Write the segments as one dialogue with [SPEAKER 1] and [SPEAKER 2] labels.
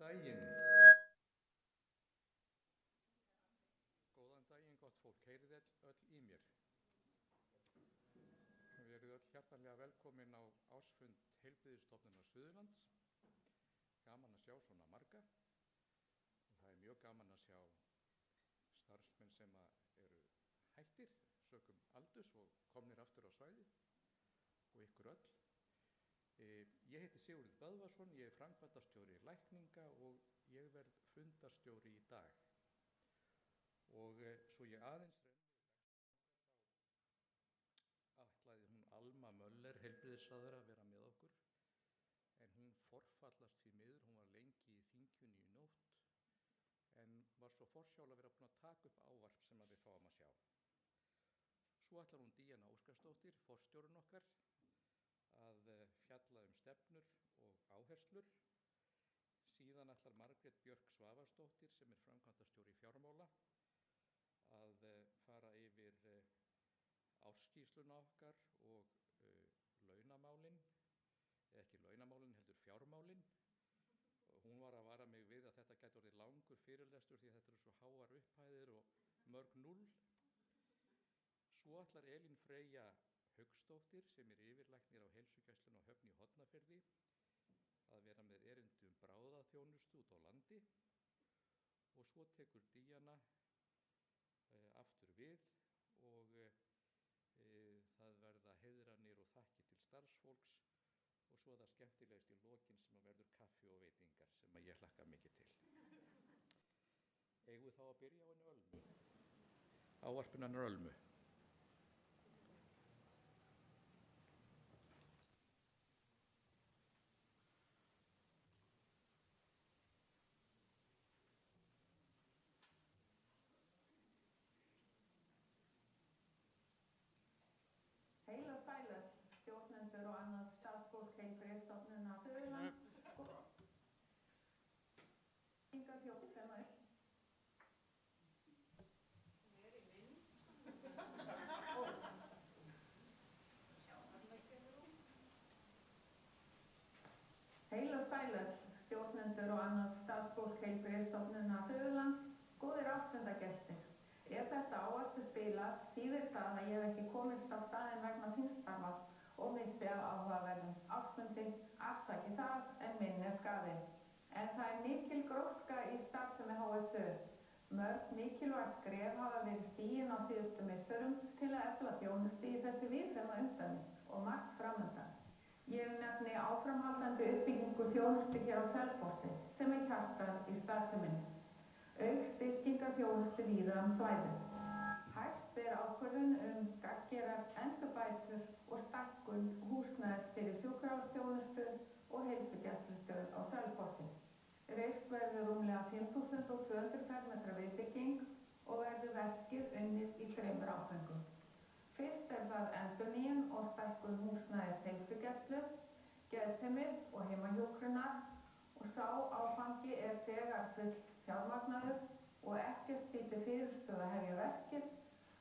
[SPEAKER 1] daginn. Góðan daginn, gott fólk. Heyrið öll í mér. Við erum öll hjartanlega velkomin á ársfund Heilbrigðisstofnunar Suðurlands. Gaman að sjá svona marga. Og það er mjög gaman að sjá starfsmenn sem eru hættir, sökum aldurs og komnir aftur á svæðið og ykkur öll. Ég heiti Sigurður Böðvarsson, ég er framkvæmdastjóri lækninga og ég verð fundarstjóri í dag. Og svo ég aðeins ætlaði hún Alma Möller, heilbrigðisráðherra, að vera með okkur. En hún forfallast því miður, hún var lengi í þinginu í nótt, en var svo forsjál að vera búin að taka upp ávarp sem við fáum að sjá. Svo ætlar hún Díana Óskarsdóttir, forstjórinn okkar, að fjalla stefnur og áherslur. Síðan ætlar Margrét Björk Svavarsdóttir, sem er framkvæmdastjóri fjármála, að fara yfir ársskýrsluna okkar og launamálin, ekki launamálin, heldur fjármálin. Hún var að vara mig við að þetta gæti orðið langur fyrirlestur því að þetta eru svo háar upphæðir og mörg núll. Svo ætlar Elín Freyja Hauksdóttir, sem er yfirlæknir á heilsugæslunni á Höfn í Hornafirði, að vera með erindi bráðaþjónustu út á landi. Og svo tekur Díana aftur við og það verða heiðranir og þakkir til starfsfólks og svo það skemmtilegast í lokin sem verður kaffi og veitingar sem ég hlakka mikið til. Eigum við þá að byrja á henni Ölmu? Ávarpinu hennar Ölmu.
[SPEAKER 2] Heil og sælir, stjórnendur og annað starfsfólk Heilbrigðisstofnunar Suðurlands. Hingað þjótt sem er. Heil og sælir, stjórnendur og annað starfsfólk Heilbrigðisstofnunar Suðurlands. Góðir ástfundargestir. Ef þetta ávarp spilað þýðir það að ég hef ekki komist á staðinn vegna þingstarfa og missi af áhugaverðum ástfundi, afsakið það en minn er skaði. En það er mikil gróska í starfsemi HSU. Mörg mikilvæg skref hafa verið stigin á síðustu misserum til að efla þjónustu í þessu víðfeðma umdæmi og margt framundan. Ég nefni áframhaldandi uppbyggingu þjónustu hér á Selfossi sem er hjartað í starfseminni. Auk styrkingar þjónustu víða svæðið. Hæst ákvörðun gagngerar endurbætur og stækkun húsnæðis fyrir sjúkrahúsþjónustu og heilsugæslustöð á Selfossi. Reist verður rúmlega 5.200 fermetra viðbygging og verður verkið unnið í 3 áföngum. Fyrst það endurnýjun og stækkun húsnæðis heilsugæslu, geðteymis og heimahjúkrunar og sá áfangi þegar fullt fjármagnaður og ekkert þýddi fyrirstöð að hefja verkið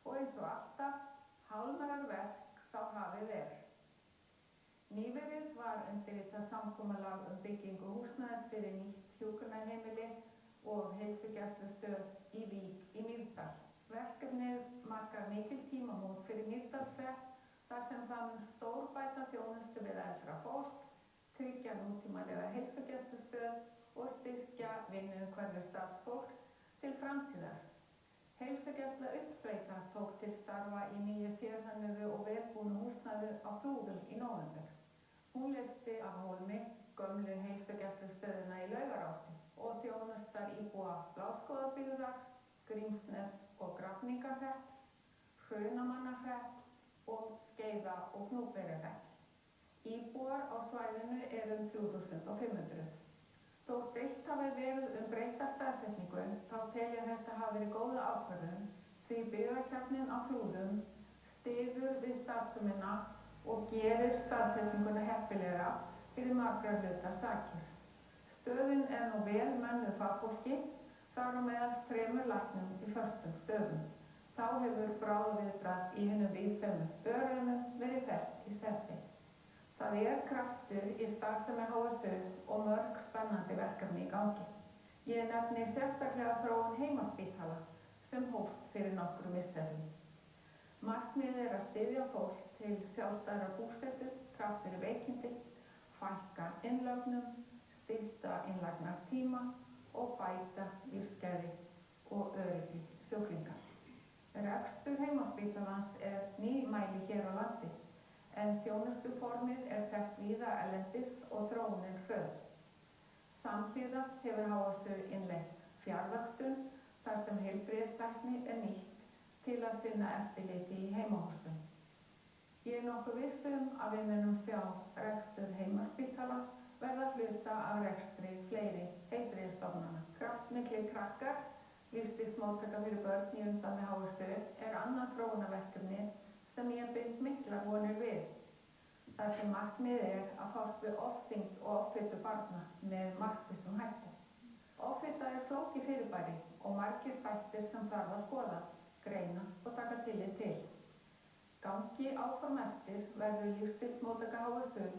[SPEAKER 2] og eins og alltaf hálfnarar verk þá hafið Nýverið var undirritað samkomulag byggingu húsnæðis fyrir nýtt hjúkrunarheimili og heilsugæslustöð í Vík í Mýrdal. Verkefnið markar mikil tímamót fyrir Mýrdalshrepп þar sem það mun stórbæta þjónustu við eldra fólk, tryggja nútímalega heilsugæslustöð og styrkja vinnuumhverfi starfsfólks til framtíðar. Heilsugæsla Uppsveitar tók til starfa í nýju sérhönnuðu og velbúnu húsnæði á Flúðum í nóvember. Hún leysti af hólmi gömlu heilsugæslustöðina í Laugarási og þjónustar íbúa Bláskógabyggðar, Grímsnes og Grafningahrepps, Hrunamannahrepps og Skeiða og Gnúpverjahrepps. Íbúar á svæðinu 3.500. Þótt eitt hafi verið breytta staðsetningu, þá tel ég þetta hafi verið góða ákvörðun því byggðakjarninn á Flúðum styður við starfsemina og gerir staðsetninguna heppilegra fyrir margra hluta sakir. Stöðin nú vel mönnuð fagfólki, þar á meðal 3 læknum í föstum stöðum. Þá hefur bráðaviðbragð í hinum víðfeðmu öræfum verið fest í sessi. Það kraftur í starfsemi HSU og mörg spennandi verkefni í gangi. Ég nefni sérstaklega þróun heimaspítala sem hófst fyrir nokkrum misserum. Markmiðið að styðja fólk til sjálfstæðrar búsetu, þrátt fyrir veikindi, fækka innlögnum, stytta innlagnartíma og bæta lífsgæði og öryggi sjúklinga. Rekstur heimaspítalans nýmæli hér á landi, en þjónustuformið þekkt víða erlendis og þróunin hröð. Samhliða hefur HSU innleitt fjarvöktun þar sem heilbrigðistækni nýtt til að sinna eftirliti í heimahúsum. Ég nokkuð viss að við munum sjá rekstur heimaspítala verða hluta af rekstri fleiri heilbrigðisstofnana. Kraftmiklir krakkar, lífstílsmóttaka fyrir börn í umdæmi HSU annað þróunarverkefni sem ég bind miklar vonir við. Þar sem markmiðið að fást við ofþyngd og offitu barna með markvissum hætti. Offita flókið fyrirbæri og margir þættir sem þarf að skoða, greina og taka tillit til. Gangi áform eftir verður lífstílsmóttaka HSU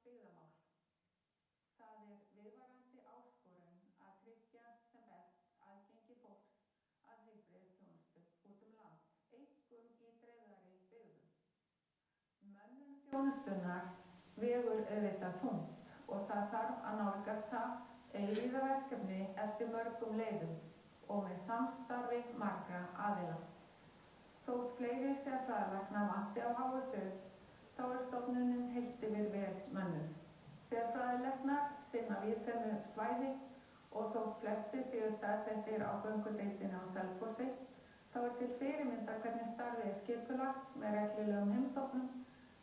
[SPEAKER 2] byggðamál. Það viðvarandi áskorun að tryggja sem best aðgengi fólks að heilbrigðisþjónustu út land, einkum í dreifðari byggðum. Mönnun þjónustunnar vegur auðvitað þungt og það þarf að nálgast það eilífðarverkefni eftir mörgum leiðum og með samstarfi margra aðila. Þótt fleiri sérfræðilækna vanti á HSU, þá stofnunin heilt yfir vel mönnuð. Sérfræðilæknar sinna víðfeðmu svæði og þótt flestir séu staðsettir á göngudeildinni á Selfossi, þá til fyrirmyndar hvernig starfið skipulagt með reglulegum heimsóknum,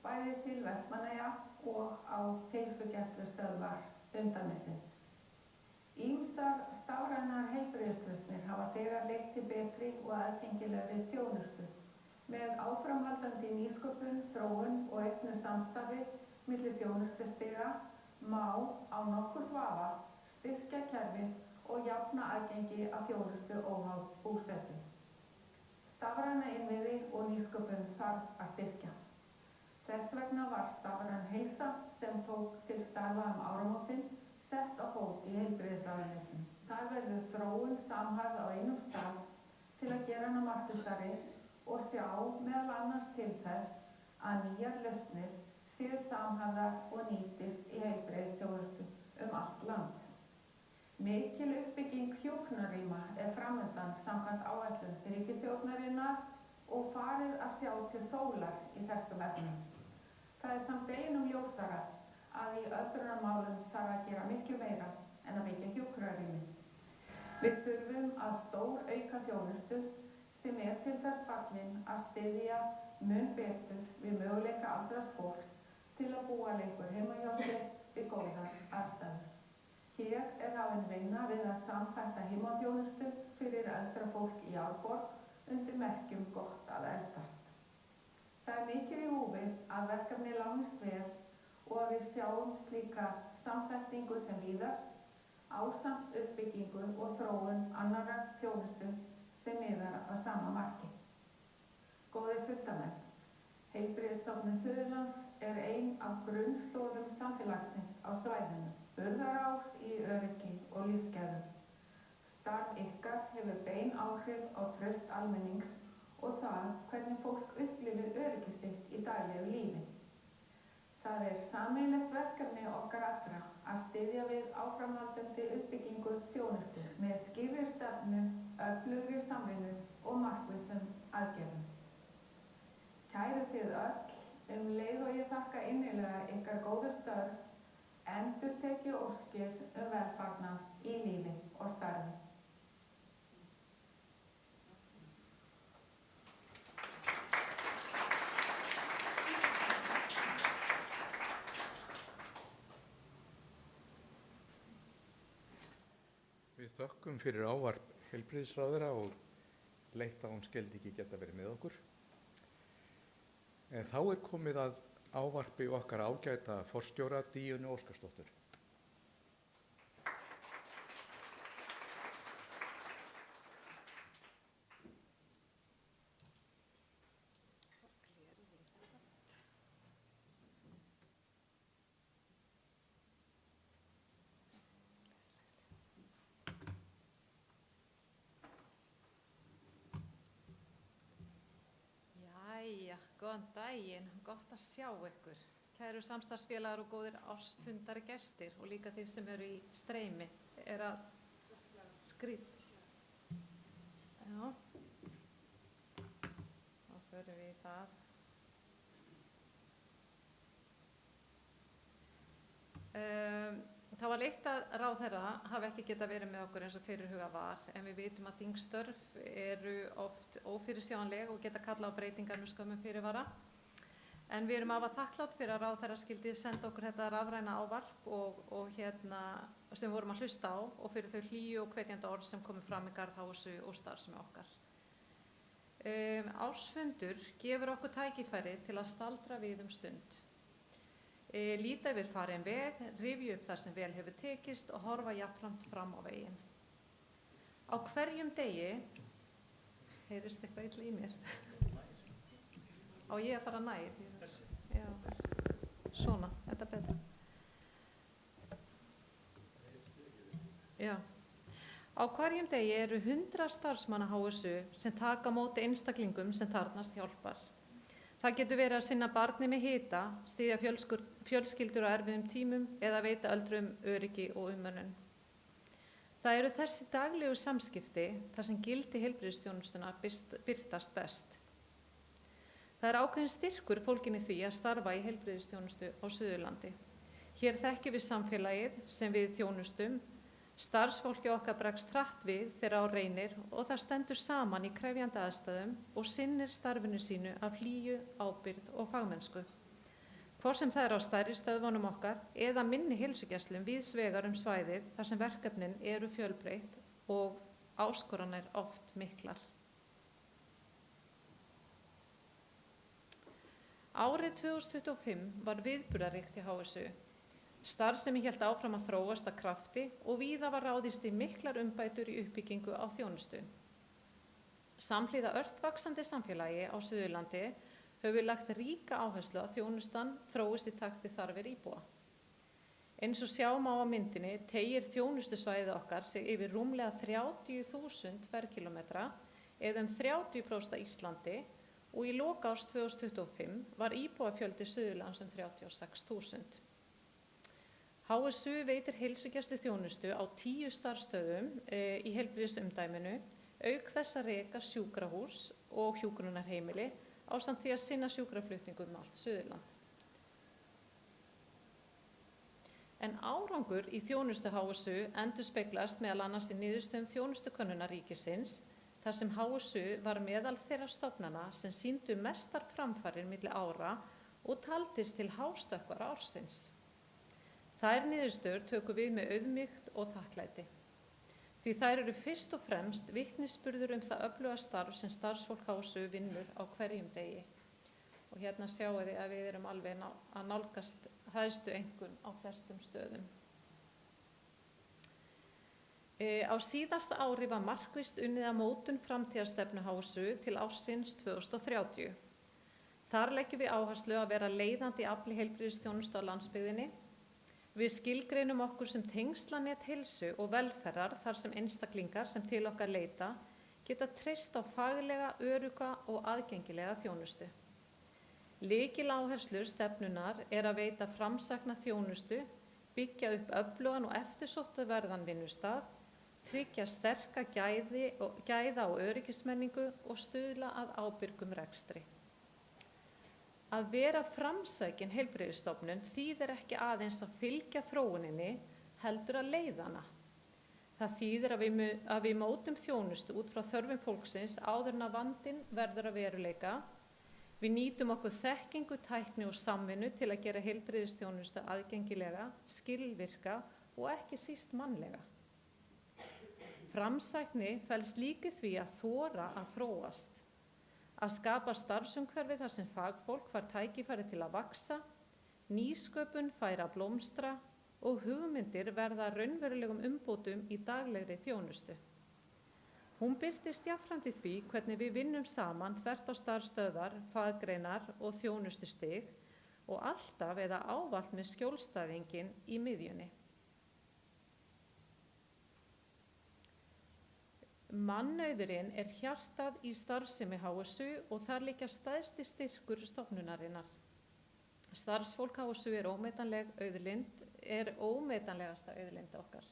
[SPEAKER 2] bæði til Vestmannaeyja og á heilsugæslustöðvar umdæmisins. Ýmsar stafrænar heilbrigðislausnir hafa þegar leitt til betri og aðgengilegri þjónustu með áframhaldandi nýsköpun, þróun og auknu samstarfi milli þjónustustiga má á nokkurs vafa styrkja kerfið og jafna aðgengi að þjónustu óháð búsetu. Stafræna innviði og nýsköpun þarf að styrkja. Þess vegna var stafræn heilsa sem tók til starfa áramótin sett á fót í heilbrigðisráðuneytinu. Þar verður þróun samhæfð á einum stað til að gera hana markvissari og sjá meðal annars til þess að nýjar lausnir séu samhæfðar og nýtist í heilbrigðisþjónustu allt land. Mikil uppbygging hjúkrunarrýma framundan samkvæmt áætlun ríkisstjórnarinnar og farið að sjá til sólar í þessum efnum. Það samt deginum ljósara að í öldrunarmálum þarf að gera miklu meira en að byggja hjúkrunarrými. Við þurfum að stórauka þjónustu sem til þess fallin að styðja mun betur við möguleika aldraðs fólks til að búa lengur heima hjá sér við góðar aðstæður. Hér hafin vinna við að samþætta heimaþjónustu fyrir eldra fólk í Árborg undir merkjum gott að eldast. Það mikið í húfi að verkefni lánist vel og að við sjáum slíka samþættingu sem víðast, ásamt uppbyggingu og þróun annarra þjónustu sem miðar að sama marki. Góðir fundarmenn, Heilbrigðisstofnun Suðurlands ein af grunnstoðum samfélagsins á svæðinu, burðarás í öryggi og lífsgæðum. Starf ykkar hefur bein áhrif á traust almennings og það hvernig fólk upplifir öryggi sitt í daglegu lífi. Það sameiginlegt verkefni okkar allra að styðja við áframhaldandi uppbyggingu þjónustu með skýrri stefnu, öflugri samvinnu og markvissum aðgerðum. Kæru þið öll, leið og ég þakka innilega ykkar góðu störf, endurteki óskir velfarnað í lífi og starfi.
[SPEAKER 1] þökkum fyrir ávarp heilbrigðisráðherra og leitt að hún skyldi ekki geta verið með okkur. En þá komið að ávarpi okkar ágæta forstjóra Díönu Óskarsdóttur.
[SPEAKER 3] Góðan daginn, gott að sjá ykkur. Kæru samstarfsfélagar og góðir ársfundari gestir og líka þeir sem eru í streymi að skrýta. Já, þá förum við í það. Það var leitt að ráðherra hafi ekki getað verið með okkur eins og fyrirhuga var, en við vitum að þingstörf eru oft ófyrirsjáanleg og geta kallað á breytingar með skömmum fyrirvara. En við erum afar þakklátt fyrir að ráðherra skyldi senda okkur þetta rafræna ávarp og sem við vorum að hlusta á og fyrir þau hlýju og hvetjandi orð sem komu fram í garð HSU og starfsemi okkar. Ársfundur gefur okkur tækifæri til að staldra við stund. Líta yfir farinn veg, rifja upp það sem vel hefur tekist og horfa jafnframt fram á veginn. Á hverjum degi, heyrist eitthvað illa í mér? Á ég að fara nær? Já, svona, þetta er betra. Já. Á hverjum degi eru 100 starfsmanna HSU sem taka á móti einstaklingum sem þarfnast hjálpar. Það getur verið að sinna barni með hita, styðja fjölskyldur á erfiðum tímum eða veita öldruðum öryggi og umönnun. Það eru þessi daglegu samskipti þar sem gildi heilbrigðisþjónustuna birtast best. Það er ákveðin styrkur fólginn í því að starfa í heilbrigðisþjónustu á Suðurlandi. Hér þekkjum við samfélagið sem við þjónustum, starfsfólki okkar bregst hratt við þegar á reynir og það stendur saman í krefjandi aðstæðum og sinnir starfinu sínu af hlýju, ábyrgð og fagmennsku. Hvort sem það er á stærri stöðvunum okkar eða minni heilsugæslum víðs vegar svæðið þar sem verkefnin eru fjölbreytt og áskoranir oft miklar. Árið 2025 var viðburðaríkt í HSU. Starfsemi hélt áfram að þróast af krafti og víða var ráðist í miklar umbætur í uppbyggingu á þjónustu. Samhliða ört vaxandi samfélagi á Suðurlandi höfum við lagt ríka áherslu að þjónustan þróist í takt við þarfir íbúa. Eins og sjá má á myndinni teygir þjónustusvæðið okkar sig yfir rúmlega 30.000 ferkílómetra eða 30% af Íslandi og í lok árs 2025 var íbúafjöldi Suðurlands 36.000. HSU veitir heilsugæslu þjónustu á 10 starfsstöðvum í heilbrigðisumdæminu, auk þess að reka sjúkrahús og hjúkrunarheimili ásamt því að sinna sjúkraflutningum allt Suðurland. En árangur í þjónustu HSU endurspeglast meðal annars í niðurstöðum þjónustukönnunar ríkisins, þar sem HSU var meðal þeirra stofnana sem sýndu mestar framfarir milli ára og taldist til hástökkvar ársins. Þær niðurstöður tökum við með auðmýkt og þakklæti. Því þær eru fyrst og fremst vitnisburður það öfluga starf sem starfsfólk HSU vinnur á hverjum degi. Og hérna sjáum við að við erum alveg að nálgast hæstu einkunn á flestum stöðum. Á síðasta ári var markvisst unnið að mótun framtíðarstefnu HSU til ársins 2030. Þar leggjum við áherslu að vera leiðandi afli heilbrigðisþjónustu á landsbyggðinni. Við skilgreinum okkur sem tengslanet heilsu og velferðar þar sem einstaklingar sem til okkar leita geta treyst á faglega, örugga og aðgengilega þjónustu. Lykiláherslur stefnunnar er að veita framsækna þjónustu, byggja upp öflugan og eftirsóttarverðan vinnustað, tryggja sterka gæða og öryggismenningu og stuðla að ábyrgum rekstri. Að vera framsækin heilbrigðisstofnun þýðir ekki aðeins að fylgja þróuninni, heldur að leiða hana. Það þýðir að við mótum þjónustu út frá þörfum fólksins áður en að vandinn verður að veruleika. Við nýtum okkur þekkingu, tækni og samvinnu til að gera heilbrigðisþjónustu aðgengilega, skilvirka og ekki síst mannlega. Framsækni felst líka í því að þora að þróast, að skapa starfsumhverfi þar sem fagfólk fær tækifæri til að vaxa, nýsköpun fær að blómstra og hugmyndir verða raunverulegum umbótum í daglegri þjónustu. Hún birtist jafnframt í því hvernig við vinnum saman þvert á starfsstöðvar, faggreinar og þjónustustig og alltaf eða ávallt með skjólstæðinginn í miðjunni. Mannauðurinn hjartað í starfsemi HSU og þar liggja stærsti styrkur stofnunarinnar. Starfsfólk HSU ómetanlegasta auðlind okkar.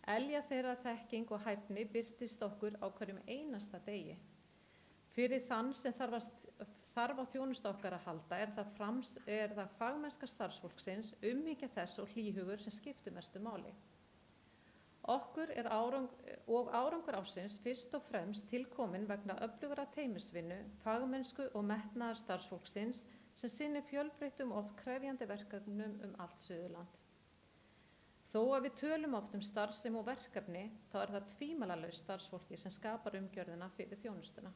[SPEAKER 3] Elja þeirra þekking og hæfni birtist okkur á hverjum einasta degi. Fyrir þann sem þarf á þjónustu okkar að halda er það fagmennska starfsfólksins, umhyggja þess og hlýhugur sem skiptir mestu máli. Okkur árangur ársins fyrst og fremst tilkominn vegna öflugra teymisvinnu, fagmennsku og metnaðar starfsfólksins sem sinnir fjölbreyttum og oft krefjandi verkefnum allt Suðurland. Þó að við tölum oft starfsemi og verkefni, þá er það tvímælalaust starfsfólki sem skapar umgjörðina fyrir þjónustuna.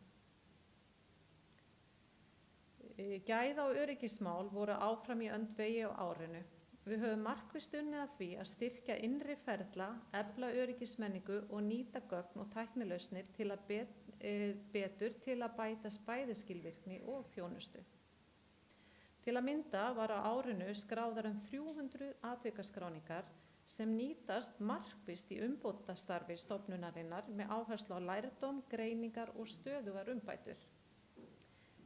[SPEAKER 3] Gæða- og öryggismál voru áfram í öndvegi á árinu. Við höfum markvisst unnið að því að styrkja innri ferla, efla öryggismenningu og nýta gögn og tæknilausnir til að betur til að bæta bæði skilvirkni og þjónustu. Til að mynda var á árinu skráðar 300 atvikaskráningar sem nýtast markvisst í umbótastarfi stofnunarinnar með áherslu á lærdóm, greiningar og stöðugar umbætur.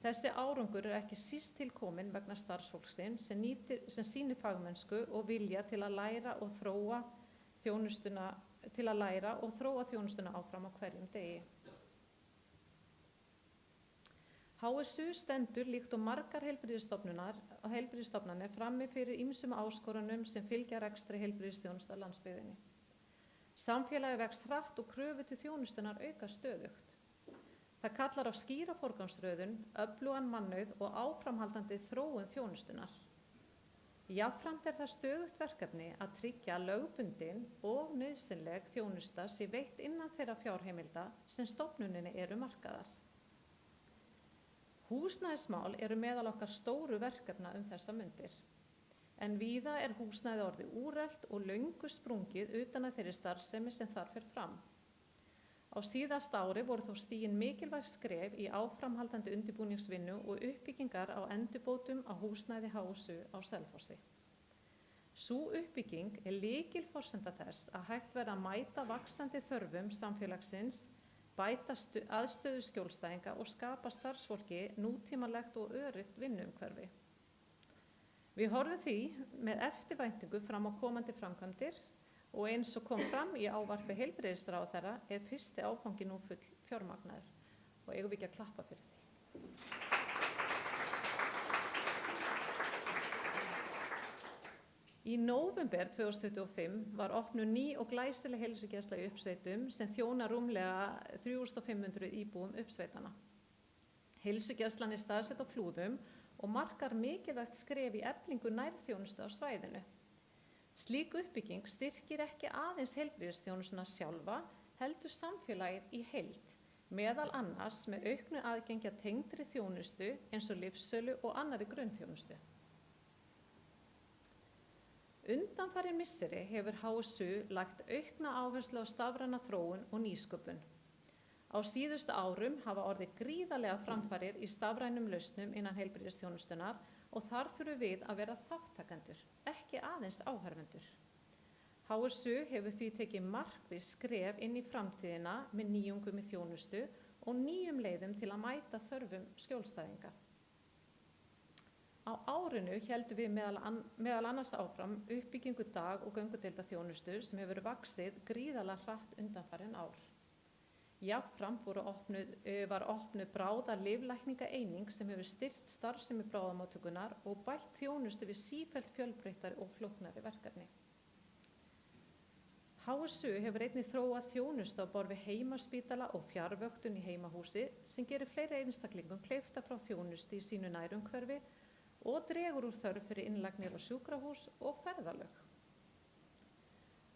[SPEAKER 3] Þessi árangur ekki síst tilkominn vegna starfsfólksins sem sýnir fagmennsku og vilja til að læra og þróa þjónustuna áfram á hverjum degi. HSU stendur líkt og margar heilbrigðisstofnanir frammi fyrir ýmsum áskorunum sem fylgja rekstri heilbrigðisþjónustu á landsbyggðinni. Samfélagið vex hratt og kröfur til þjónustunnar aukast stöðugt. Það kallar á skýra forgangsröðun, öflugan mannauð og áframhaldandi þróun þjónustunnar. Jafnframt er það stöðugt verkefni að tryggja að lögbundin og nauðsynleg þjónusta sé veitt innan þeirra fjárheimilda sem stofnuninni eru markaðar. Húsnæðismál eru meðal okkar stóru verkefna þessa mundir. En víða er húsnæði orðið úrelt og löngu sprungið utan að þeirri starfsemi sem þar fer fram. Á síðasta ári voru þó stigin mikilvæg skref í áframhaldandi undirbúningsvinnu og uppbyggingar á endurbótum á húsnæði HSU á Selfossi. Sú uppbygging lykilforsenda þess að hægt verði að mæta vaxandi þörfum samfélagsins, bæta aðstöðu skjólstæðinga og skapa starfsfólki nútímalegt og öruggt vinnuumhverfi. Við horfum því með eftirvæntingu fram á komandi framkvæmdir og eins og kom fram í ávarpi heilbrigðisráðherra fyrsti áfangi nú full fjármagnaður og eigum við ekki að klappa fyrir því. Í nóvember 2025 var opnuð ný og glæsileg heilsugæsla í Uppsveitum sem þjónar rúmlega 3500 íbúum uppsveitana. Heilsugæslan staðsett á Flúðum og markar mikilvægt skref í eflingu nærþjónustu á svæðinu. Slík uppbygging styrkir ekki aðeins heilbrigðisþjónustuna sjálfa, heldur samfélagið í heild, meðal annars með auknu aðgengi að tengdri þjónustu eins og lyfsölu og annarri grunnþjónustu. Undanfarin misseri hefur HSU lagt aukna áherslu á stafræna þróun og nýsköpun. Á síðustu árum hafa orðið gríðarlega framfarir í stafrænum lausnum innan heilbrigðisþjónustunnar og þar þurfum við að vera þátttakendur, ekki aðeins áhorfendur. HSU hefur því tekið markviss skref inn í framtíðina með nýjungum í þjónustu og nýjum leiðum til að mæta þörfum skjólstæðinga. Á árinu héldum við meðal annars áfram uppbyggingu dag- og göngudeildarþjónustu sem hefur vaxið gríðarlega hratt undanfarin ár. Jafnframt var opnuð bráða lyflækningaeining sem hefur styrkt starfsemi bráðamóttökunnar og bætt þjónustu við sífellt fjölbreyttari og flóknari verkefni. HSU hefur einnig þróað þjónustu á borð við heimaspítala og fjarvöktun í heimahúsi sem gerir fleiri einstaklingum kleift að fá þjónustu í sínu nærumhverfi og dregur úr þörf fyrir innlagnir á sjúkrahús og ferðalög.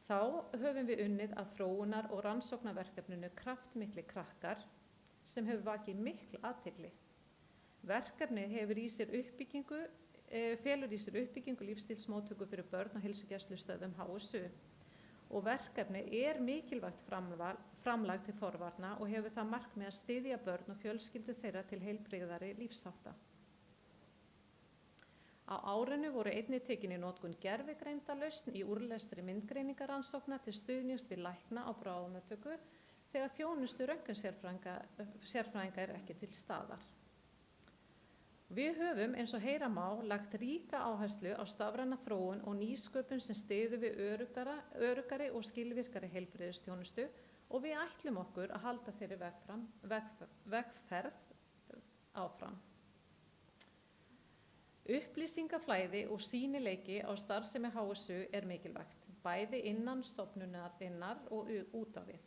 [SPEAKER 3] Þá höfum við unnið að þróunar- og rannsóknarverkefninu Kraftmikli krakkar sem hefur vakið mikla athygli. Verkefnið felur í sér uppbyggingu lífstílsmóttöku fyrir börn og heilsugæslustöðvum HSU og verkefnið mikilvægt framlag til forvarna og hefur það markmið að styðja börn og fjölskyldur þeirra til heilbrigðari lífshátta. Á árinu voru einnig tekin í notkun gervigreindalausn í úrlestri myndgreiningarannsókna til stuðnings við lækna á bráðamóttöku þegar þjónustu röntgensérfræðinga ekki til staðar. Við höfum, eins og heyra má, lagt ríka áherslu á stafræna þróun og nýsköpun sem styður við öruggari og skilvirkari heilbrigðisþjónustu og við ætlum okkur að halda þeirri vegferð áfram. Upplýsingaflæði og sýnileiki á starfsemi HSU mikilvægt, bæði innan stofnunarinnar og út á við.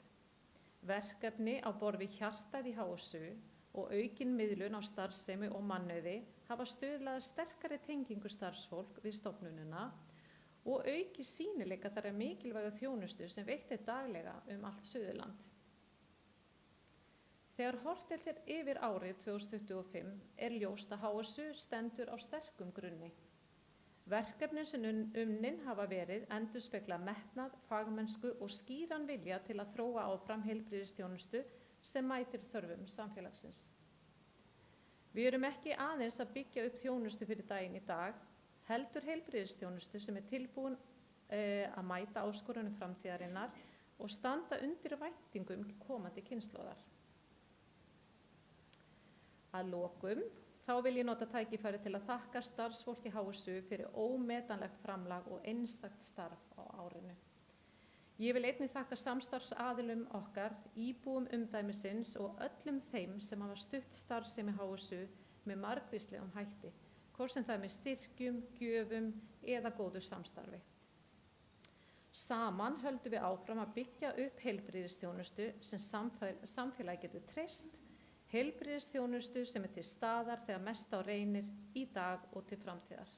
[SPEAKER 3] Verkefni á borð við Hjartað í HSU og aukin miðlun á starfsemi og mannauði hafa stuðlað að sterkari tengingu starfsfólk við stofnunina og auki sýnileika þar mikilvægu þjónustu sem veitt daglega allt Suðurland. Þegar horft yfir árið 2025 ljóst að HSU stendur á sterkum grunni. Verkefnin sem unnin hafa verið endurspegla metnað, fagmennsku og skýran vilja til að þróa áfram heilbrigðisþjónustu sem mætir þörfum samfélagsins. Við erum ekki aðeins að byggja upp þjónustu fyrir daginn í dag, heldur heilbrigðisþjónustu sem tilbúin að mæta áskorunum framtíðarinnar og standa undir væntingum til komandi kynslóðar. Að lokum þá vil ég nota tækifæri til að þakka starfsfólki HSU fyrir ómetanlegt framlag og einstakt starf á árinu. Ég vil einnig þakka samstarfsaðilum okkar, íbúum umdæmisins og öllum þeim sem hafa stutt starfsemi HSU með margvíslegum hætti, hvort sem það með styrkjum, gjöfum eða góðu samstarfi. Saman höldum við áfram að byggja upp heilbrigðisþjónustu sem samfélagi getur treyst, heilbrigðisþjónustu sem til staðar þegar mest á reynir í dag og til framtíðar.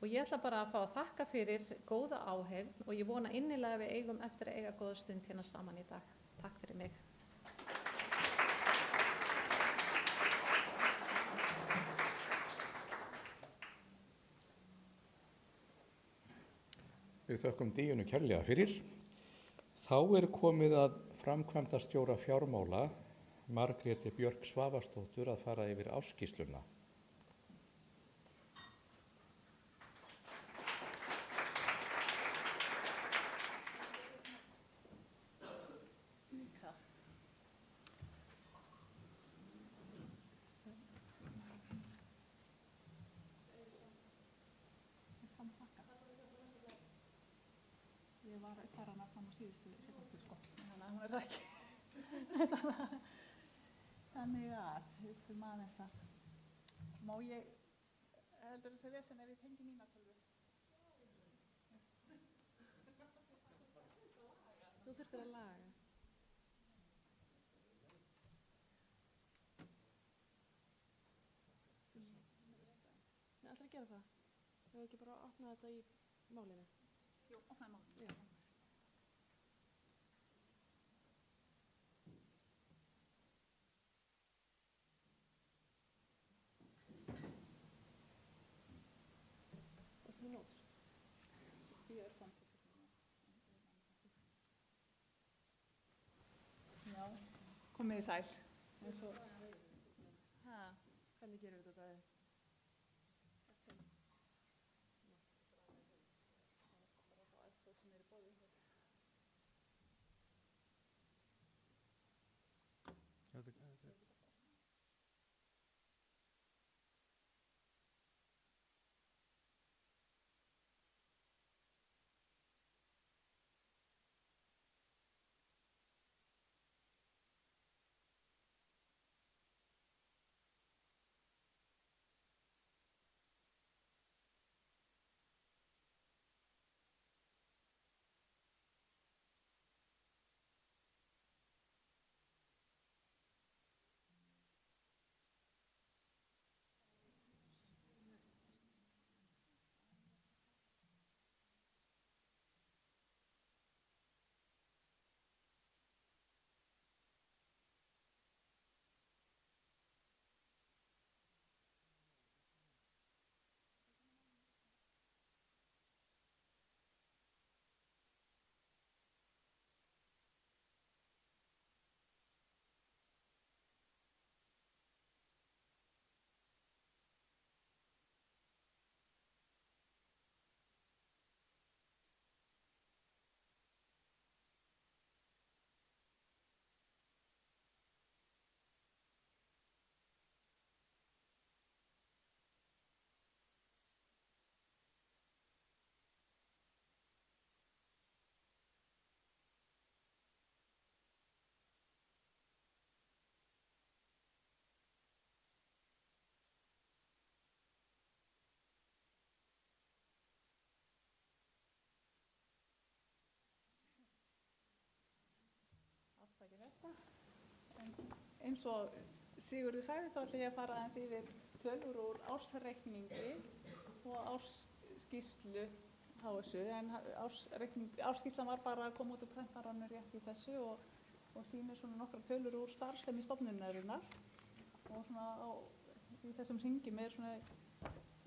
[SPEAKER 3] Og ég ætla bara að fá að þakka fyrir góða áheyrn og ég vona innilega að við eigum eftir að eiga góða stund hérna saman í dag. Takk fyrir mig.
[SPEAKER 1] Við þökkum Díönu kærlega fyrir. Þá komið að framkvæmdastjóra fjármála, Margréti Björk Svavarsdóttur, að fara yfir ársskýrsluna.
[SPEAKER 4] Ég var að fara hana fram á síðustu sekundu, sko. Þannig að hún það ekki. Þannig að, við þurfum aðeins að, má ég, heldur þessi vesen ef ég tengi mína tölvu? Þú þurftir að laga. Nei, ætlar að gera það? Ég hef ekki bara að opna þetta í málinu. Jú, opnaði málinu. Já. Og þú nót. Ég fram til já, komið í sæl. Hvernig gerum við þetta? þetta. En eins og Sigurður sagði þá ætla ég að fara aðeins yfir tölur úr ársreikningi og ársskýrslu HSU, en ársskýrslan var bara að koma út úr prentaranum rétt í þessu og sýnir svona nokkra tölur úr starfsemi stofnunarinnar og svona í þessum hringum svona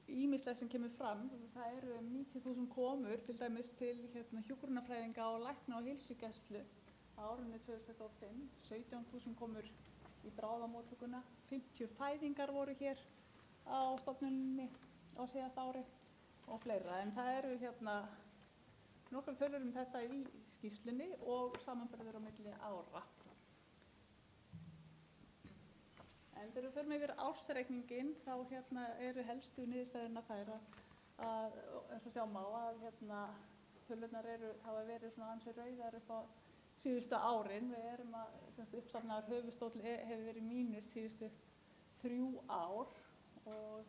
[SPEAKER 4] ýmislegt sem kemur fram. Það eru 90.000 komur til dæmis til hjúkrunarfræðinga og lækna og heilsugæslu á árinu 2025, 17.000 komur í bráðamóttökuna, 50 fæðingar voru hér á stofnuninni á síðasta ári og fleira. En það eru nokkrar tölur þetta í skýrslunni og samanburður á milli ára. En þegar við förum yfir ársreikningin þá eru helstu niðurstaðurnar þær að eins og sjá má að tölurnar hafa verið svona ansi rauðar upp á síðustu árin. Við erum uppsafnaður höfuðstóll hefur verið mínus síðustu 3 ár og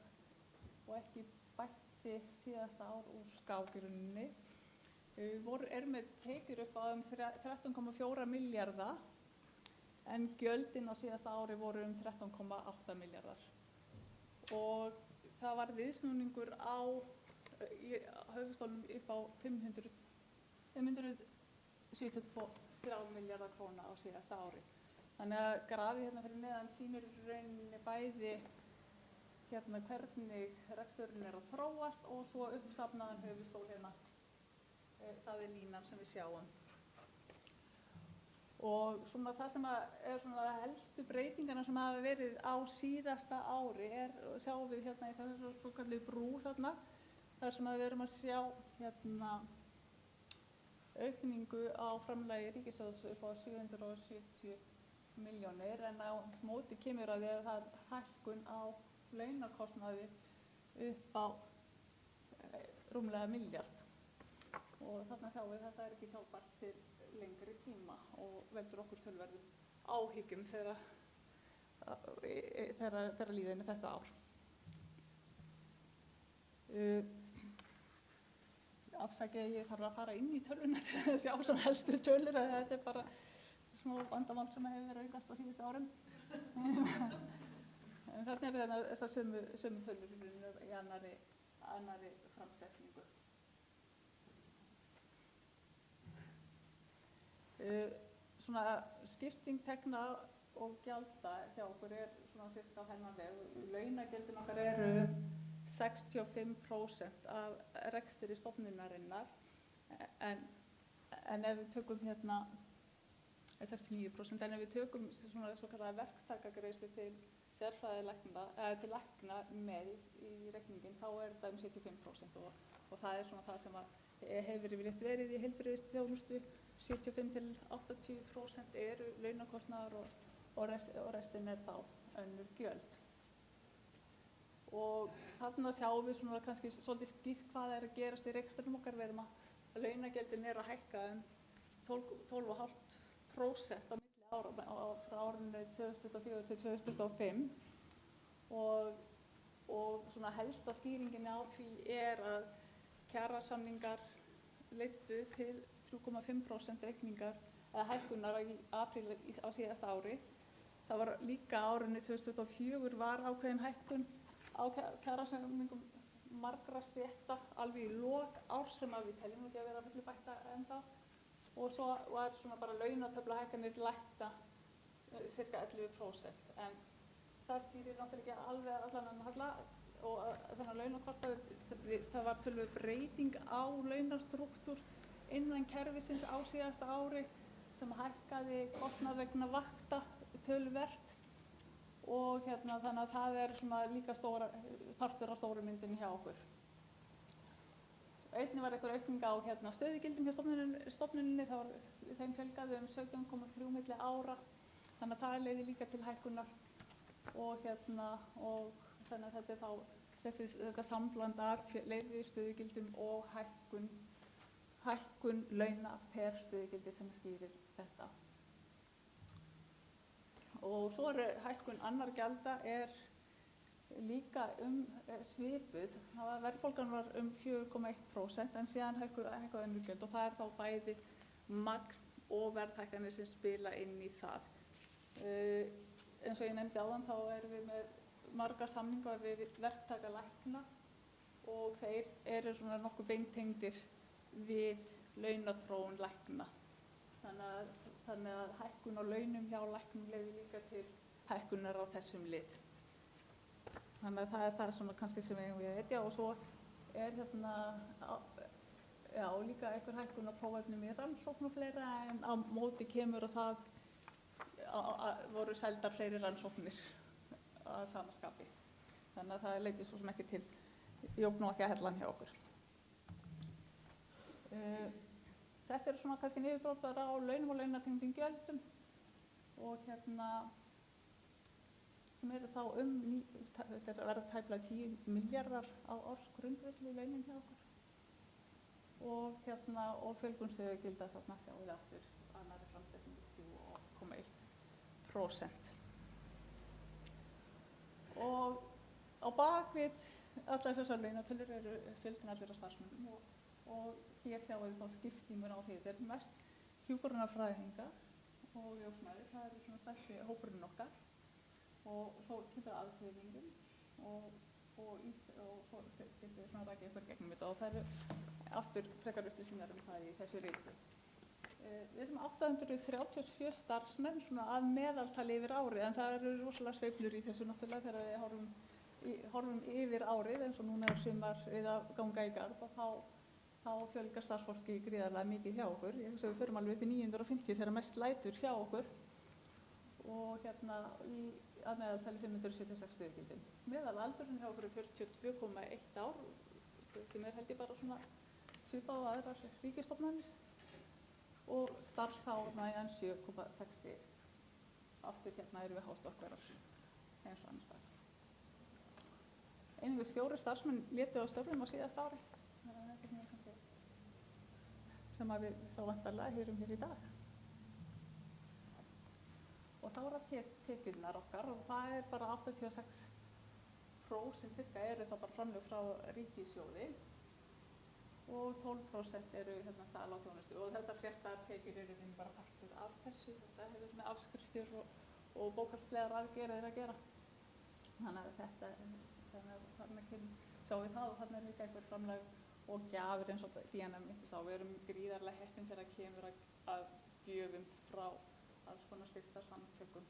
[SPEAKER 4] ekki bætti síðasta ár úr skágrunni. Við erum með tekjur upp á 13,4 milljarða en gjöldin á síðasta ári voru 13,8 milljarðar. Og það var viðsnúningur á höfuðstólnum upp á 573 milljarðar króna á síðasta ári. Þannig að grafið fyrir neðan sýnir í rauninni bæði hvernig reksturinn að þróast og svo uppsafnaðan höfuðstól það er línan sem við sjáum. Og svona það sem er svona helstu breytingarna sem hafa verið á síðasta ári sjáum við í þessu svokallu brú þar sem við erum að sjá aukningu á framlagi ríkissjóðs upp á 770 milljónir en á móti kemur að það er hækkun á launakostnaði upp á rúmlega milljarð. Og þarna sjáum við að þetta er ekki sjálfbært til lengri tíma og veldur okkur tölverðum áhyggjum þegar líðinu þetta ár. Afsakið ég þarf að fara inn í tölvunar til að sjá svona helstu tölur að þetta er bara smá vandamál sem hefur verið aukast á síðustu árum. En þarna er þessar sömu tölur í annarri framsetningu. Svona skipting tekna og gjalda hjá okkur svona cirka á þennan veg. Launagjöldin okkar eru 65% af rekstri stofnunarinnar en ef við tökum 69% en ef við tökum svona svokallaða verktakagreiðslu til sérfræðilækna til lækna með í reikningin þá þetta 75% og það er svona það sem hefur yfirleitt verið í heilbrigðisþjónustu. 75–80% eru launakostnaðar og restin er þá önnur gjöld. Og þarna sjáum við svona kannski svolítið skýrt hvað er að gerast í rekstrinum okkar. Við erum að launagjöldin að hækka 12,5% á milli ára frá árinu 2024 til 2025 og svona helsta skýringin á því að kjarasamningar leiddu til 3,5% aukningar eða hækkunar í apríl á síðasta ári. Það var líka árinu 2024 var ákveðin hækkun á kjarasamningum margra stétta alveg í lok árs sem við teljum ekki að vera millibætta ennþá og svo var svona bara launatöflahækkanir lækka cirka 11%. En það skýrir náttúrulega ekki alveg allan að halla og þannig að launakostnaður það var töluvert breyting á launastrúktúr innan kerfisins á síðasta ári sem hækkaði kostnað vegna vakta töluvert og þannig að það er svona líka partur á stóru myndinni hjá okkur. Einnig var einhver aukning á stöðugildum hjá stofnuninni, það var þeim fjölgaði 17,3 milli ára þannig að það leiði líka til hækkunar og þannig að þetta er þá þetta sambland af leiði stöðugildum og hækkun launa per stöðugildi sem skýrir þetta. Og svo hækkun annar gjalda líka svipuð. Verðbólgan var 4,1% en síðan hækkuð önnur gjöld og það er þá bæði magn og verðhækkanir sem spila inn í það. Eins og ég nefndi áðan þá erum við með marga samninga við verktakalækna og þeir eru svona nokkuð beintengdir við launaþróun lækna. Þannig að hækkun á launum hjá læknum leiðir líka til hækkunar á þessum lið. Þannig að það er það svona kannski sem við eigum við að etja og svo er líka einhver hækkun á prófefnum í rannsókn og fleira en á móti kemur að það voru seldar fleiri rannsóknir að sama skapi. Þannig að það leiti svo sem ekki til jók nú ekki að hellan hjá okkur. Þetta eru svona kannski niðurbrotar á launum og launatengdum gjöldum og sem eru þá þetta er að verða tæplega 10 milljarðar á ársgrundvelli í launin hjá okkur og fjölgun stöðugilda þarna sjáum við aftur annarri framsetningu 3,1%. Og á bakvið allar þessar launatölur eru fjöldinn allra starfsmönnum og hér sjáum við þá skiptingun á því. Þetta er mest hjúkrunarfræðinga og ljósmæður, það eru svona stærsti hópurinn okkar og þó kemur aðgreiðingum og svo getum við svona rækja ykkur gegnum þetta og það eru aftur frekar upplýsingar það í þessu riti. Við erum 837 starfsmenn svona að meðaltali yfir árið en það eru rosalega sveiflur í þessu náttúrulega þegar við horfum yfir árið eins og núna er sumarið að ganga í garð og þá fjölgar starfsfólki gríðarlega mikið hjá okkur. Ég hugsa við förum alveg upp í 950 þegar mest lætur hjá okkur og að meðaltali 576 stöðugildum. Meðalaldurinn hjá okkur er 42,1 ár sem er held ég bara svona svipað á aðrar ríkisstofnanir og starfsánægjan 7,60. Aftur erum við hástokkverar eins og annars staðar. Einungis 4 starfsmenn létu á störfum á síðasta ári. Sem að við þá vantarlega heyrum hér í dag. Og þá er það tekjurnar okkar og það er bara 86% cirka eru þá bara framlög frá ríkissjóði og 12% eru sala á þjónustu og þetta flestar tekjur eru bara partur af þessu. Þetta hefur með afskriftir og bókhaldslegar aðgerðir að gera. Þannig að þarna sjáum við það og þarna er líka einhver framlag og gjafir eins og Díana myndist á. Við erum gríðarlega heppin þegar kemur að gjöfum frá alls konar styrktarsamtökum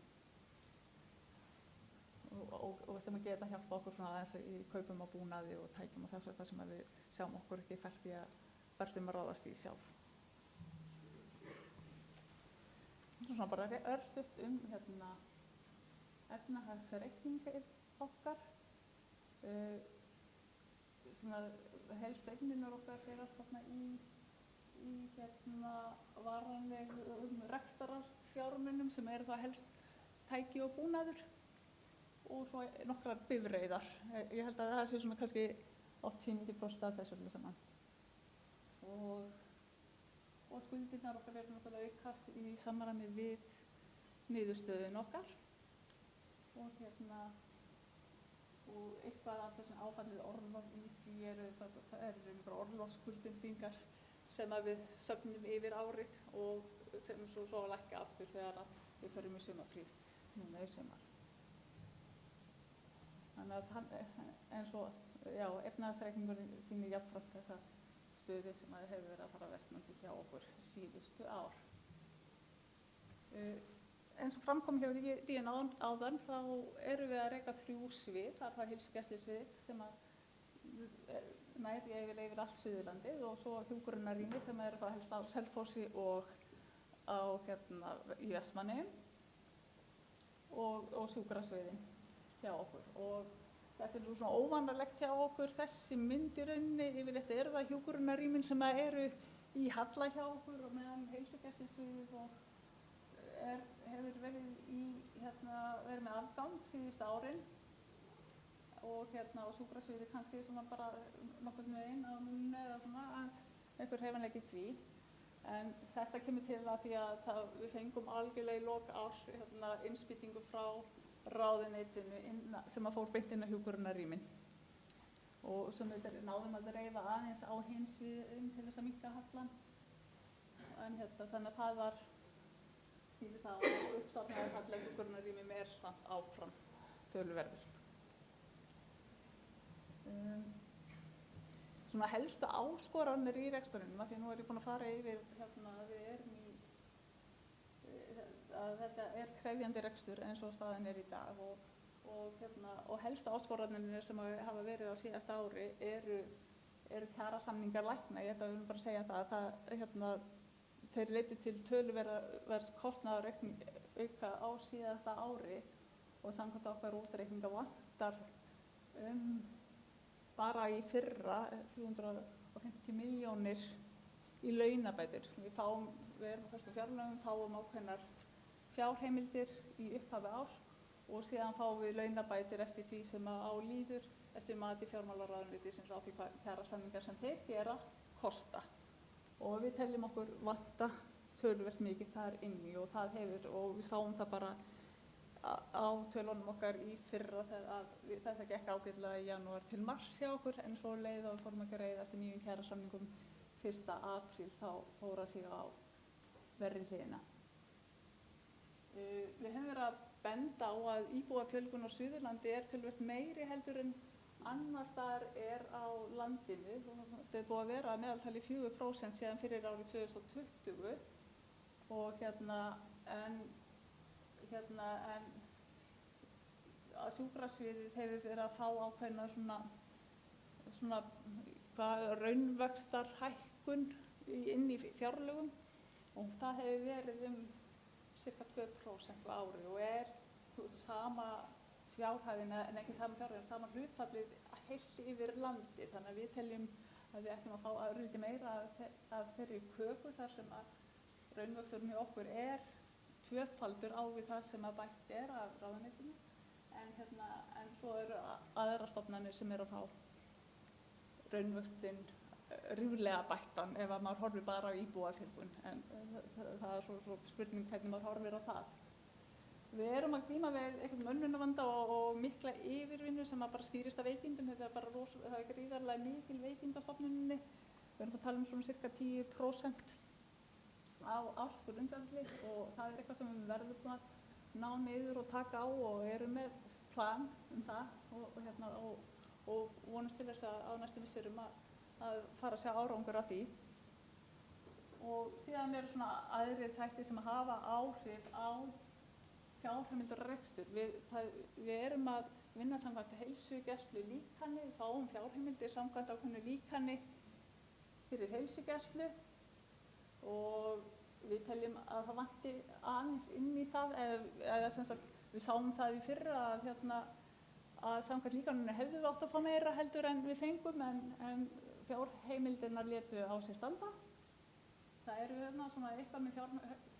[SPEAKER 4] og sem að geta hjálpa okkur svona aðeins í kaupum á búnaði og tækjum og það sem við sjáum okkur ekki fært að ráðast í sjálf. Svona bara örstutt efnahagsreikninga okkar. Svona helst eigninur okkar felast þarna í varanlegum rekstrarfjármunum sem eru það helst tæki og búnaður og svo nokkrar bifreiðar. Ég held að það sé svona kannski 80-90% af þessu öllu saman. Og skuldirnar okkar eru náttúrulega aukast í samræmi við niðurstöðun okkar og eitthvað af þessum áfallið orlof í því eru bara orlofsskuldbindingar sem að við söfnum yfir árið og sem svo að lækka aftur þegar við förum í sumarfrí núna í sumar. Þannig að eins og efnahagsreikningurinn sýnir jafnframt þessa stöðu sem að hefur verið að fara versnandi hjá okkur síðustu ár. Eins og framkom hjá Díana áðan þá erum við að reka 3 svið. Það er það heilsugæslusviðið sem nær yfir allt Suðurlandið og svo hjúkrunarrými sem eru það helst á Selfossi og í Vestmannaeyjum og sjúkrasviðin hjá okkur. Og þetta er svona óvanalegt hjá okkur þessi mynd í rauninni. Yfirleitt eru það hjúkrunarrýmin sem eru í halla hjá okkur og meðan heilsugæslusviðið hefur verið með afgang síðustu árin og sjúkrasviðið kannski svona bara nokkurn veginn á núna eða svona einhver hreyfanleiki í því. En þetta kemur til að því að við fengum algjörlega í lok árs innspýtingu frá ráðuneytinu sem að fór beint inn á hjúkrunarrýmin og sem við náðum að dreifa aðeins á hins sviðum til þess að minnka hallann. En þannig að það var skýrir það og uppsafnaður halli á hjúkrunarrýmum samt áfram töluverður. Svona helstu áskoranir í rekstrinum, af því nú ég búin að fara yfir að við erum að þetta krefjandi rekstur eins og staðan í dag og helstu áskoranir sem hafa verið á síðasta ári eru kjarasamningar lækna. Ég ætla að við bara segja það þeir leiddu til töluverðs kostnaðarauka á síðasta ári og samkvæmt okkar útreikninga vantar bara í fyrra 350 milljónir í launabætur. Við erum á föstum fjárlögum, fáum ákveðnar fjárheimildir í upphafi árs og síðan fáum við launabætur eftir því sem á líður, eftir mati fjármálaráðuneytisins á því hvað kjarasamningar sem þeir gera kosta. Og við teljum okkur vanta töluvert mikið þar inni og við sáum það bara á tölunum okkar í fyrra þegar þetta gekk ágætlega í janúar til mars hjá okkur, en svo leið og við fórum að greiða eftir nýjum kjarasamningum 1. apríl þá fóra sig á verri hliðina. Við höfum verið að benda á að íbúafjölgun á Suðurlandi töluvert meiri heldur en annars staðar á landinu. Þetta búið að vera að meðaltali 4% síðan fyrir árið 2020 og en sjúkrasviðið hefur verið að fá ákveðna svona raunvaxtarhækkun inn í fjárlögum og það hefur verið cirka 2% á ári og sama fjárhæðin, en ekki sama fjárhæðin, sama hlutfallið heilt yfir landi. Þannig að við teljum að við ætlum að fá örlítið meira af þeirri köku þar sem að raunvöxturinn hjá okkur tvöfaldur á við það sem að bætt af ráðuneytinu, en svo eru aðrar stofnanir sem að fá raunvöxtinn ríflega bættan ef að maður horfir bara á íbúafjölgun, en það svo spurning hvernig maður horfir á það. Við erum að glíma við eitthvað mönnunarvanda og mikla yfirvinnu sem bara skýrist af veikindum. Það gríðarlega mikil veikind á stofnuninni. Við erum að tala svona cirka 10% á ársgrundvelli og það eitthvað sem við verðum að ná niður og taka á og erum með plan það og vonumst til þess að á næstu misserum að fara að sjá árangur af því. Og síðan svona aðrir þættir sem hafa áhrif á fjárheimildir og rekstur. Við erum að vinna samkvæmt heilsugæslu líkani, við fáum fjárheimildir samkvæmt ákveðnu líkani fyrir heilsugæslu og við teljum að það vanti aðeins inn í það, eða sem sagt við sáum það í fyrra að samkvæmt líkaninu hefðum við átt að fá meira heldur en við fengum, en fjárheimildirnar létu á sér standa. Það eru svona eitthvað með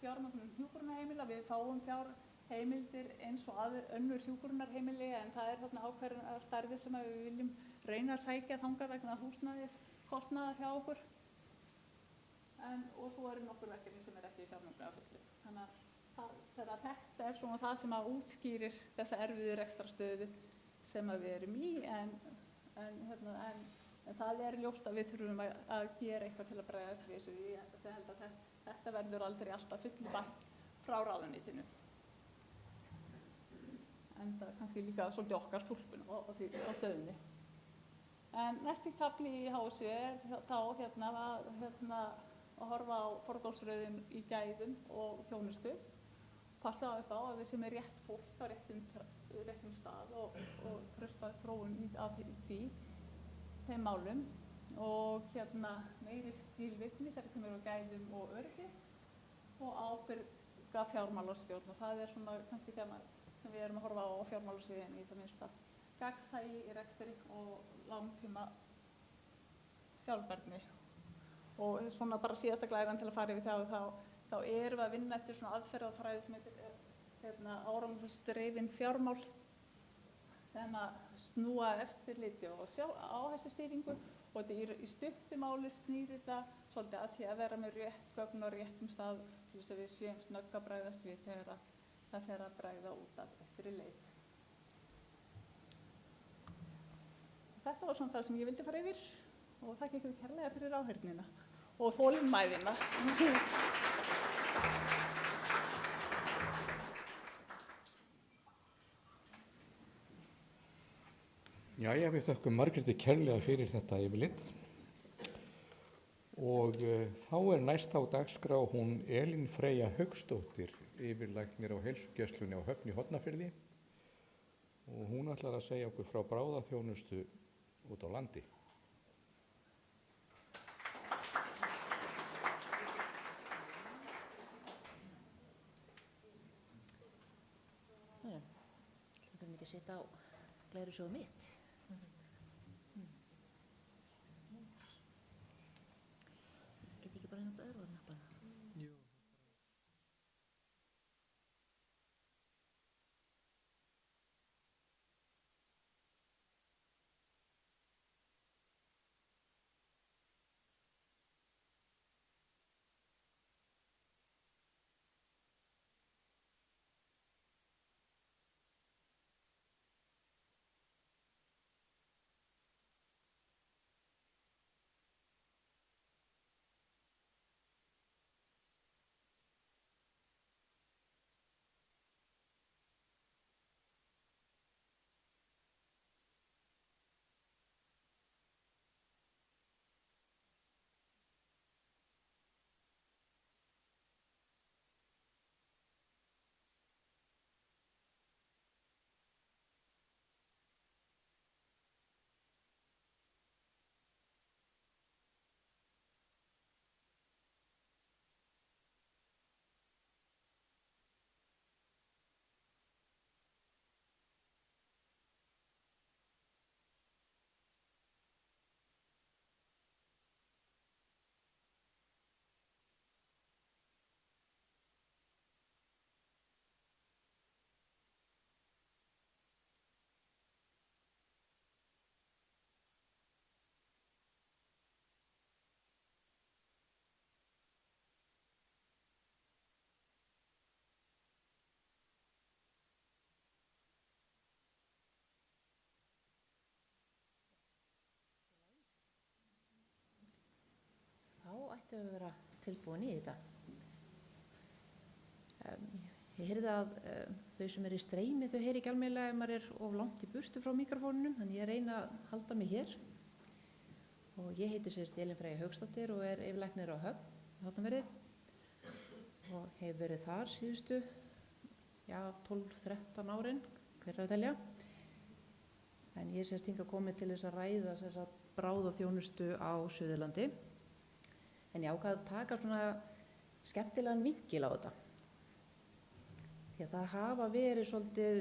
[SPEAKER 4] fjármögnun hjúkrunarheimila, við fáum fjárheimildir eins og önnur hjúkrunarheimili, en það þarna ákveðnar stærðir sem við viljum reyna að sækja þangað vegna húsnæðiskostnaðar hjá okkur. Og svo eru nokkur verkefni sem ekki fjármögnuð að fullu. Þannig að þetta svona það sem að útskýrir þessa erfiðu rekstrarstöðu sem við erum í, en það ljóst að við þurfum að gera eitthvað til að bregðast við þessu. Ég held að þetta verður aldrei alltaf fullbætt frá ráðuneytinu. En það kannski líka svolítið okkar túlkun á stöðunni. En næsti kafli í HSU þá að horfa á forgangsröðun í gæðum og þjónustu, passa upp á að við sem rétt fólk á réttum stað og trausta þróun af þeim málum og meiri skilvirkni þegar kemur á gæðum og öryggi og ábyrga fjármálastjórn, og það svona kannski þema sem við erum að horfa á fjármálasviðin í það minnsta. Gagnsæi í rekstri og langtíma sjálfbærni. Og svona bara síðasta glæran til að fara yfir þá erum við að vinna eftir svona aðferðafræði sem heitir árangursdrifin fjármál, sem að snúa eftirliti og áhættustýringu, og þetta í stuttu máli snýr þetta svolítið að því að vera með rétt gögn á réttum stað til þess að við séum snögg að bregðast við þegar það fer að bregða út af eftir leið. Þetta var svona það sem ég vildi fara yfir og þakka ykkur kærlega fyrir áheyrnina og þolinmæðina.
[SPEAKER 1] Jæja, við þökkum Margréti kærlega fyrir þetta yfirlit og þá næst á dagskrá hún Elín Freyja Hauksdóttir, yfirlæknir á heilsugæslunni á Höfn í Hornafirði og hún ætlar að segja okkur frá bráðaþjónustu út á landi.
[SPEAKER 5] Það þurfum ekki að setja á glærusjóð mitt. Get ekki bara einhvern öðru að nappa það?
[SPEAKER 1] Jú.
[SPEAKER 5] Þá ættum við að vera tilbúin í þetta. Ég heyrði að þau sem eru í streymi, þau heyri ekki almennilega ef maður er of langt í burtu frá mikrofónunum, þannig ég reyna að halda mig hér. Og ég heiti Elín Freyja Hauksdóttir og er yfirlæknir á Höfn í Hornafirði og hef verið þar síðustu 12-13 árin, hver að telja. En ég hingað komið til þess að ræða bráðaþjónustu á Suðurlandi. En ég ákvað að taka svona skemmtilegan vinkil á þetta. Því að það hafa verið svolítið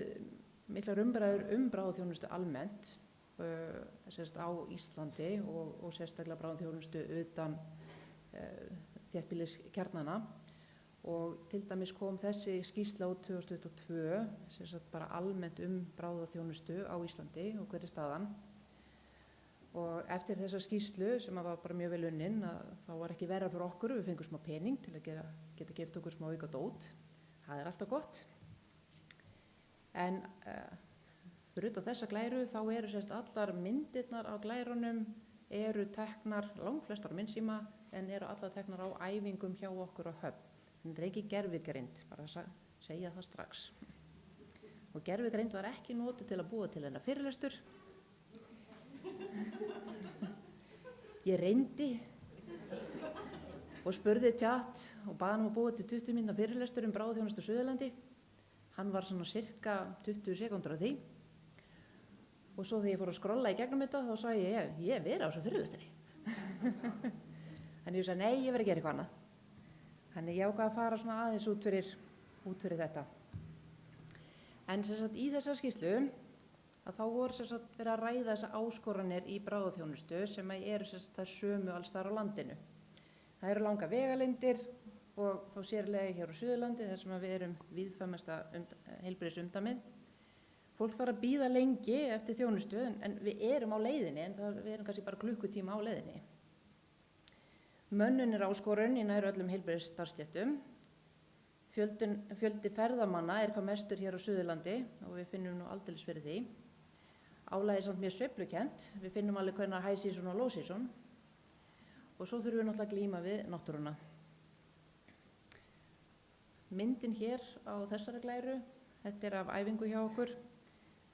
[SPEAKER 5] miklar umræður bráðaþjónustu almennt á Íslandi og sérstaklega bráðaþjónustu utan þéttbýliskjarnanna. Og til dæmis kom þessi skýrsla út 2022, bara almennt bráðaþjónustu á Íslandi og hver er staðan. Og eftir þessa skýrslu sem var bara mjög vel unnin, þá var ekki verra fyrir okkur, við fengum smá pening til að geta gert okkur smá auka dót. Það er alltaf gott. En fyrir utan þessa glæru þá eru allar myndirnar á glærunum eru teknar, langflestar á myndsíma, en eru allar teknar á æfingum hjá okkur á Höfn. Það er ekki gervigreind, bara að segja það strax. Og gervigreind var ekki notuð til að búa til hennar fyrirlestur. Ég reyndi og spurði chat og baði hann að búa til 20 mínútna fyrirlestur bráðaþjónustu á Suðurlandi. Hann var svona cirka 20 sekúndur af því. Og svo þegar ég fór að skrolla í gegnum þetta, þá sagði ég verið á þessu fyrirlestri. Þannig ég sagði, nei, ég verið að gera eitthvað annað. Þannig ég ákvað að fara svona aðeins út fyrir þetta. En í þessa skýrslu, að þá voru verið að ræða þessar áskoranir í bráðaþjónustu sem eru þær sömu alls staðar á landinu. Það eru langa vegalengdir og þá sérlega hér á Suðurlandi þar sem við erum víðfæmasta heilbrigðisumdæmið. Fólk þarf að bíða lengi eftir þjónustu en við erum á leiðinni en við erum kannski bara klukkutíma á leiðinni. Mönnun er áskorun í nær öllum heilbrigðisstarfsstéttum. Fjöldi ferðamanna er hvað mestur hér á Suðurlandi og við finnum nú aldeilis fyrir því. Álagið er samt mjög sveiflukennt, við finnum alveg hvernig high season og low season og svo þurfum við náttúrulega að glíma við náttúruna. Myndin hér á þessari glæru, þetta er af æfingu hjá okkur.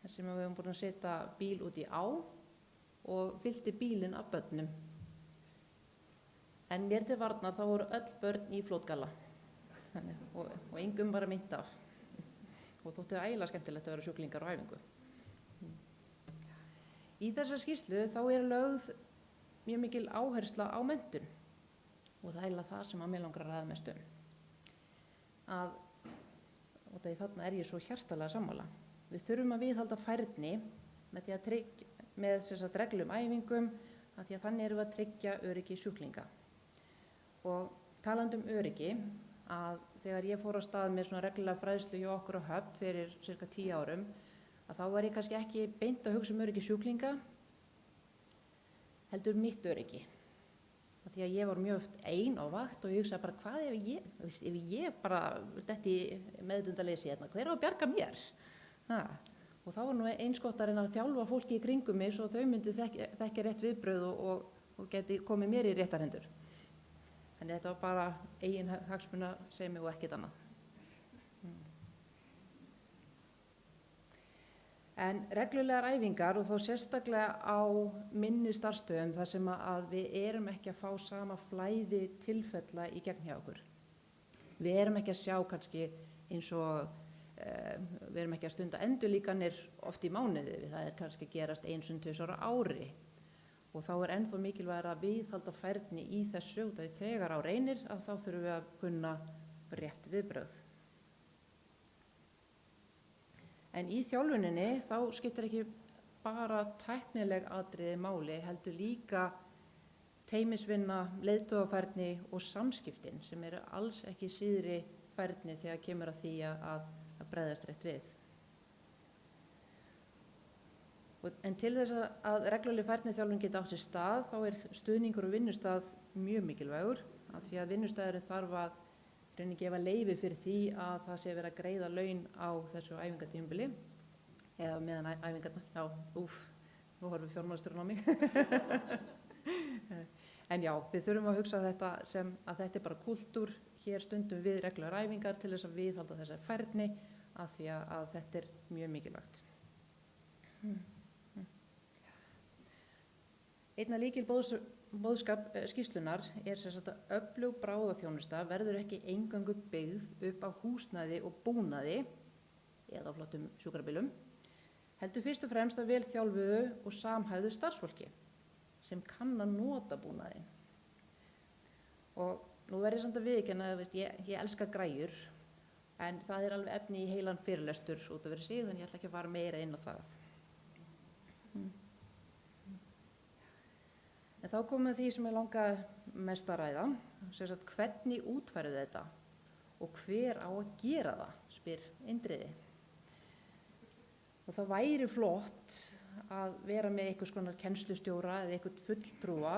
[SPEAKER 5] þar sem við höfum búin að setja bíl út í á og fyllti bílinn af börnum. En mér til varnar þá voru öll börn í flótgalla og engum var að mynda af. Og þótti það ægilega skemmtilegt að vera sjúklingar á æfingu. Í þessar skýrslu þá lögð mjög mikil áhersla á menntun og það er það sem að mig langar að ræða mest og þarna ég svo hjartalega sammála. Við þurfum að viðhalda færni með því að með reglum æfingum að því að þannig erum við að tryggja öryggi sjúklinga. Og talandi öryggi, að þegar ég fór á stað með svona reglulega fræðslu hjá okkur á Höfn fyrir cirka 10 árum, að þá var ég kannski ekki beint að hugsa öryggi sjúklinga, heldur mitt öryggi. Að því að ég var mjög oft ein á vakt og ég hugsaði bara hvað ef ég bara detti meðvitundarleysi hérna, hver á að bjarga mér? Og þá var nú eins gott að reyna að þjálfa fólki í kringum mig svo þau myndu þekkja rétt viðbrögð og geti komið mér í réttar hendur. En þetta var bara eigin hagsmunasemi og ekkert annað. En reglulegar æfingar og þá sérstaklega á minni starfsstöðum þar sem að við erum ekki að fá sama flæði tilfella í gegn hjá okkur. Við erum ekki að sjá kannski eins og við erum ekki að stunda endurlíkanir oft í mánuði, það kannski gerast 1-2 ára ári og þá ennþá mikilvægt að viðhalda færni í þessu og þegar á reynir að þá þurfum við að kunna rétt viðbrögð. En í þjálfuninni þá skiptir ekki bara tæknileg atriði máli, heldur líka teymisvinna, leiðtogafærni og samskiptin sem eru alls ekki síðri færni þegar kemur að því að bregðast rétt við. En til þess að regluleg færniþjálfun geti átt sér stað þá stuðningur og vinnustað mjög mikilvægur af því að vinnustaðurinn þarf að gefa leyfi fyrir því að það sé verið að greiða laun á þessu æfingatímabili eða meðan æfingarna, nú horfir fjármálastjórinn á mig. En já, við þurfum að hugsa þetta sem að þetta bara kúltúr, hér stundum við reglulegar æfingar til þess að viðhalda þessari færni af því að þetta mjög mikilvægt. Einn af lykilboðskap skýrslunar sem sagt að öflug bráðaþjónusta verður ekki eingöngu byggð upp á húsnæði og búnaði eða á flottum sjúkrabílum, heldur fyrst og fremst að vel þjálfuðu og samhæfðu starfsfólki sem kann að nota búnaðinn. Og nú verður ég samt að viðurkenna að ég elska græjur, en það alveg efni í heilan fyrirlestur út af fyrir sig, þannig ég ætla ekki að fara meira inn á það. En þá komum við því sem ég langaði mest að ræða, sem sagt hvernig útfærðu þetta og hver á að gera það, spyr Indriði. Og það væri flott að vera með einhvers konar kennslustjóra eða einhvern fulltrúa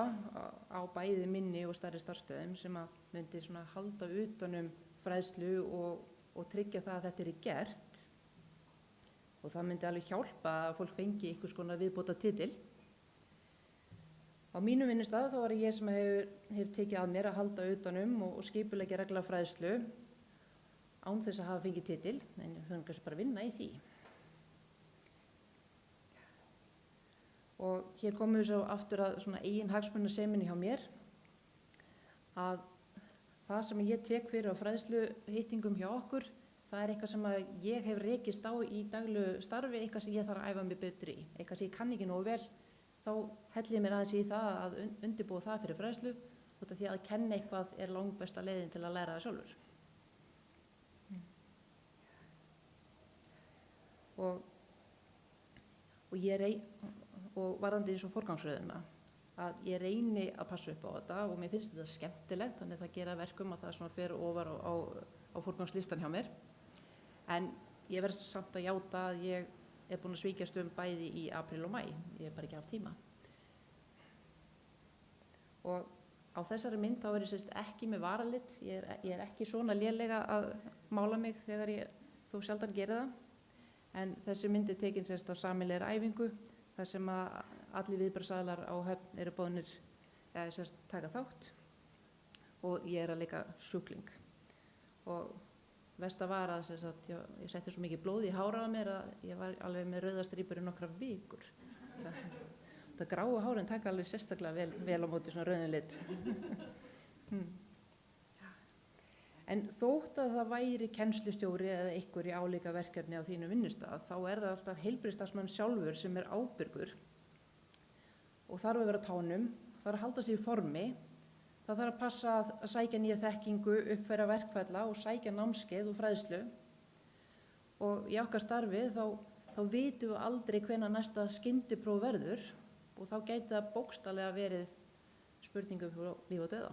[SPEAKER 5] á bæði minni og stærri starfsstöðum sem að myndi svona halda utanum fræðslu og tryggja það að þetta gert. Og það myndi alveg hjálpa að fólk fengi einhvers konar viðbóta titil. Á mínum vinnustað þá var ég sem hefur tekið að mér að halda utanum og skipuleggja reglulega fræðslu án þess að hafa fengið titil, en þau kannski bara vinna í því. Og hér komum við svo aftur að svona eigin hagsmunaseminni hjá mér að það sem ég tek fyrir á fræðsluhittingum hjá okkur, það eitthvað sem að ég hef rekist á í daglegu starfi, eitthvað sem ég þarf að æfa mig betur í, eitthvað sem ég kann ekki nógu vel, þá helli ég mér aðeins í það að undirbúa það fyrir fræðslu út af því að kenna eitthvað langbesta leiðin til að læra það sjálfur. Og varðandi eins og forgangsröðuna, að ég reyni að passa upp á þetta og mér finnst þetta skemmtilegt, þannig að það gera verkum að það svona fer ofar á forgangslistan hjá mér. En ég verð samt að játa að ég búin að svíkjast bæði í apríl og maí, ég hef bara ekki haft tíma. Og á þessari mynd þá ég ekki með varalit, ég ekki svona lélega að mála mig þegar ég þó sjaldan geri það, en þessi mynd tekin á sameiginlegri æfingu, þar sem að allir viðbragðsaðilar á Höfn eru boðnir taka þátt og ég að leika sjúkling. Og versta var að ég setti svo mikið blóð í hárið á mér að ég var alveg með rauðastrípur í nokkra vikur. Það gráu hárin taka alveg sérstaklega vel á móti svona rauðum lit. En þótt að það væri kennslustjóri eða einhver í álíka verkefni á þínu vinnustað, þá það alltaf heilbrigðisstarfsmaður sjálfur sem ábyrgur og þarf að vera á tánum, þarf að halda sig í formi, það þarf að passa að sækja nýja þekkingu, uppfæra verkfalla og sækja námskeið og fræðslu. Og í okkar starfi þá vitum við aldrei hvenær næsta skyndipróf verður og þá gæti það bókstaflega verið spurningum fyrir líf og dauða.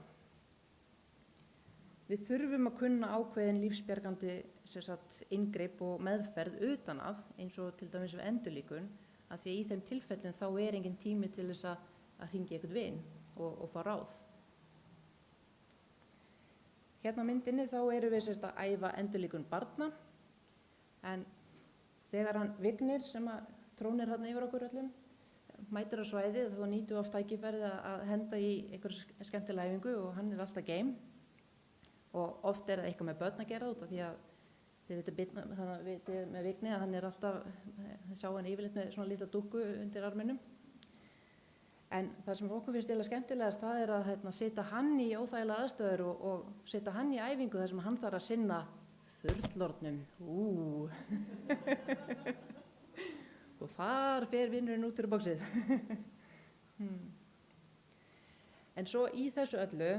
[SPEAKER 5] Við þurfum að kunna ákveðin lífsbjargandi inngrip og meðferð utan að, eins og til dæmis við endurlíkun, að því að í þeim tilfellum þá engin tími til þess að hringja einhvern vin og fá ráð. Hérna á myndinni þá erum við að æfa endurlíkun barna, en þegar hann Vignir sem trónir þarna yfir okkur öllum, mætir á svæðið, þá nýtum við oft tækifærið að henda í einhver skemmtilega æfingu og hann alltaf game. Og oft það eitthvað með börn að gera út af því að þið vitið með Vigni að hann alltaf, sjá hann yfirleitt með svona litla dúkku undir arminum. En það sem okkur finnst skemmtilegast, það að setja hann í óþægilegar aðstöður og setja hann í æfingu þar sem hann þarf að sinna fullorðnum. Og þar fer vinurinn út fyrir boxið. En svo í þessu öllu,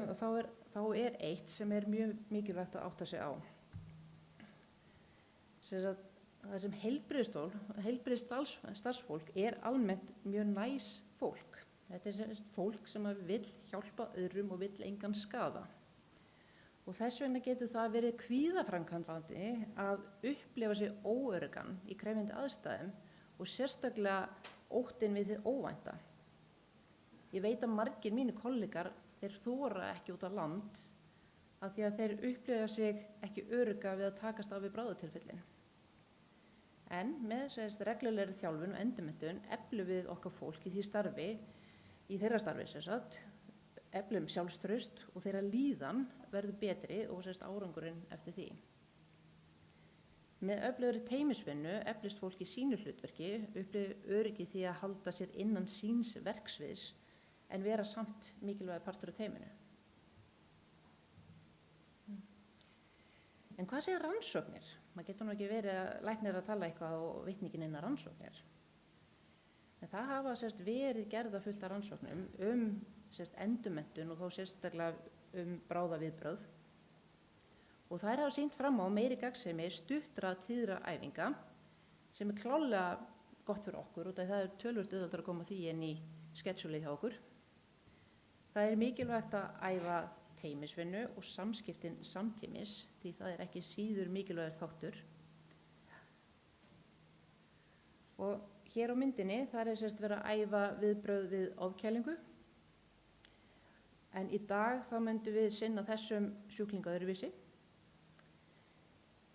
[SPEAKER 5] þá eitt sem mjög mikilvægt að átta sig á. Það sem heilbrigðisstarfsfólk almennt mjög næs fólk. Þetta fólk sem vill hjálpa öðrum og vill engan skaða. Og þess vegna getur það verið kvíðaframkallandi að upplifa sig óöruggan í krefjandi aðstæðum og sérstaklega óttinn við hið óvænta. Ég veit að margir mínir kollegar, þeir þora ekki út á land af því að þeir upplifa sig ekki örugga við að takast á við bráðatilfellin. En með reglulegri þjálfun og endurmenntun eflum við okkar fólk í þeirra starfi, eflum sjálfstraust og þeirra líðan verður betri og árangurinn eftir því. Með öflugri teymisvinnu eflist fólk í sínu hlutverki, upplifir öryggi því að halda sér innan síns verksviðs en vera samt mikilvægur partur af teyminu. En hvað segir rannsóknir? Maður getur nú ekki verið að læknir að tala eitthvað og vitningin innan rannsóknir. En það hafa verið gerða fullt af rannsóknum endurmenntun og þá sérstaklega bráðaviðbrögð. Og þær hafa sýnt fram á meiri gagnsemi stuttra tíðra æfinga sem klárlega gott fyrir okkur og það töluvert auðveldara að koma því inn í schedule hjá okkur. Það mikilvægt að æfa teymisvinnu og samskiptin samtímis því það ekki síður mikilvægur þáttur. Og hér á myndinni það verið að æfa viðbrögð við ofkælingu. En í dag þá myndum við sinna þessum sjúklinga öðruvísi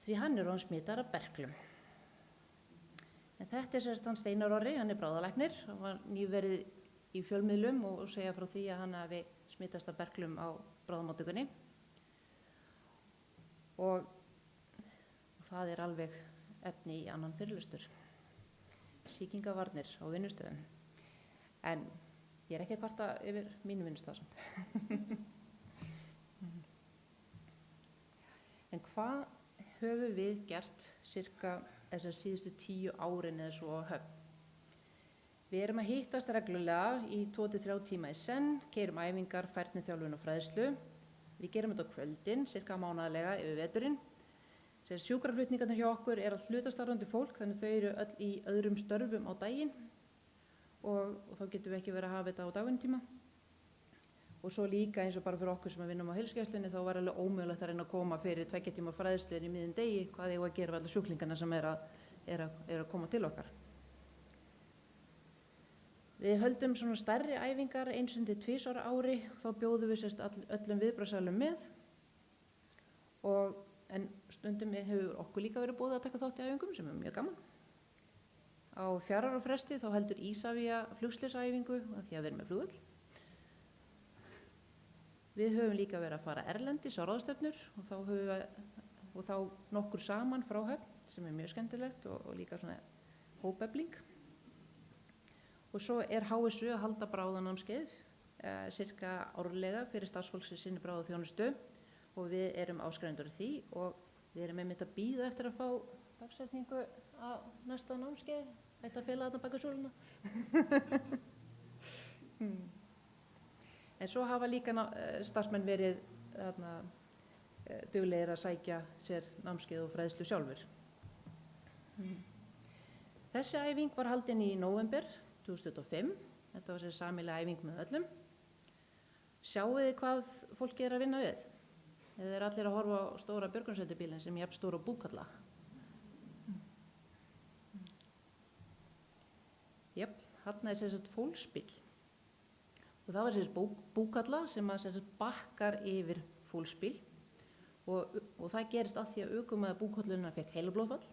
[SPEAKER 5] því hann orðinn smitaður af berklum. En þetta hann Steinar Orri, hann bráðalæknir, hann var nýverið í fjölmiðlum og segja frá því að hann hafi smitast af berklum á bráðamóttökunni. Og það alveg efni í annan fyrirlestur. Sýkingavarnir á vinnustöðum. En ég ekki að kvarta yfir mínu vinnustað samt. En hvað höfum við gert cirka þessar síðustu 10 árin eða svo á Höfn? Við erum að hittast reglulega í 2-3 tíma í senn, keyrum æfingar, færniþjálfun og fræðslu. Við gerum þetta á kvöldin, cirka mánaðarlega yfir veturinn. Sjúkraflutningarnir hjá okkur allt hlutastarfandi fólk, þannig þau eru öll í öðrum störfum á daginn og þá getum við ekki verið að hafa þetta á dagvinnutíma. Og svo líka eins og bara fyrir okkur sem vinnum á heilsugæslunni, þá var alveg ómögulegt að reyna að koma fyrir 2 tíma fræðslu í miðjum degi, hvað eigum að gera við alla sjúklingarna sem er að koma til okkar. Við höldum svona stærri æfingar 1-2 ári, þá bjóðum við öllum viðbragðsaðilum með en stundum hefur okkur líka verið boðið að taka þátt í æfingum sem mjög gaman. Á 4 ára fresti þá heldur Ísavía flugslysaæfingu af því að við erum með flugvöll. Við höfum líka verið að fara erlendis á ráðstefnur og þá höfum við og þá nokkur saman frá Höfn sem mjög skemmtilegt og líka svona hópefling. Og svo HSU að halda bráðanámskeið cirka árlega fyrir starfsfólk sem sinnir bráðaþjónustu og við erum áskrifundur í því og við erum einmitt að bíða eftir að fá dagsetningu á næsta námskeið. Þetta fela þarna baka súluna. En svo hafa líka starfsmenn verið duglegir að sækja sér námskeið og fræðslu sjálfur. Þessi æfing var haldin í nóvember 2005. Þetta var sér sameiginleg æfing með öllum. Sjáið þið hvað fólki að vinna við? Eða allir að horfa á stóra björgunarsveitarbílinn sem jafn stór og Búkalla? Jöp, þarna sem sagt fólksbíll. Og það var sem sagt Búkalla sem sagt bakkar yfir fólksbíl og það gerist af því að ökumaður búkollunar fékk heilablóðfall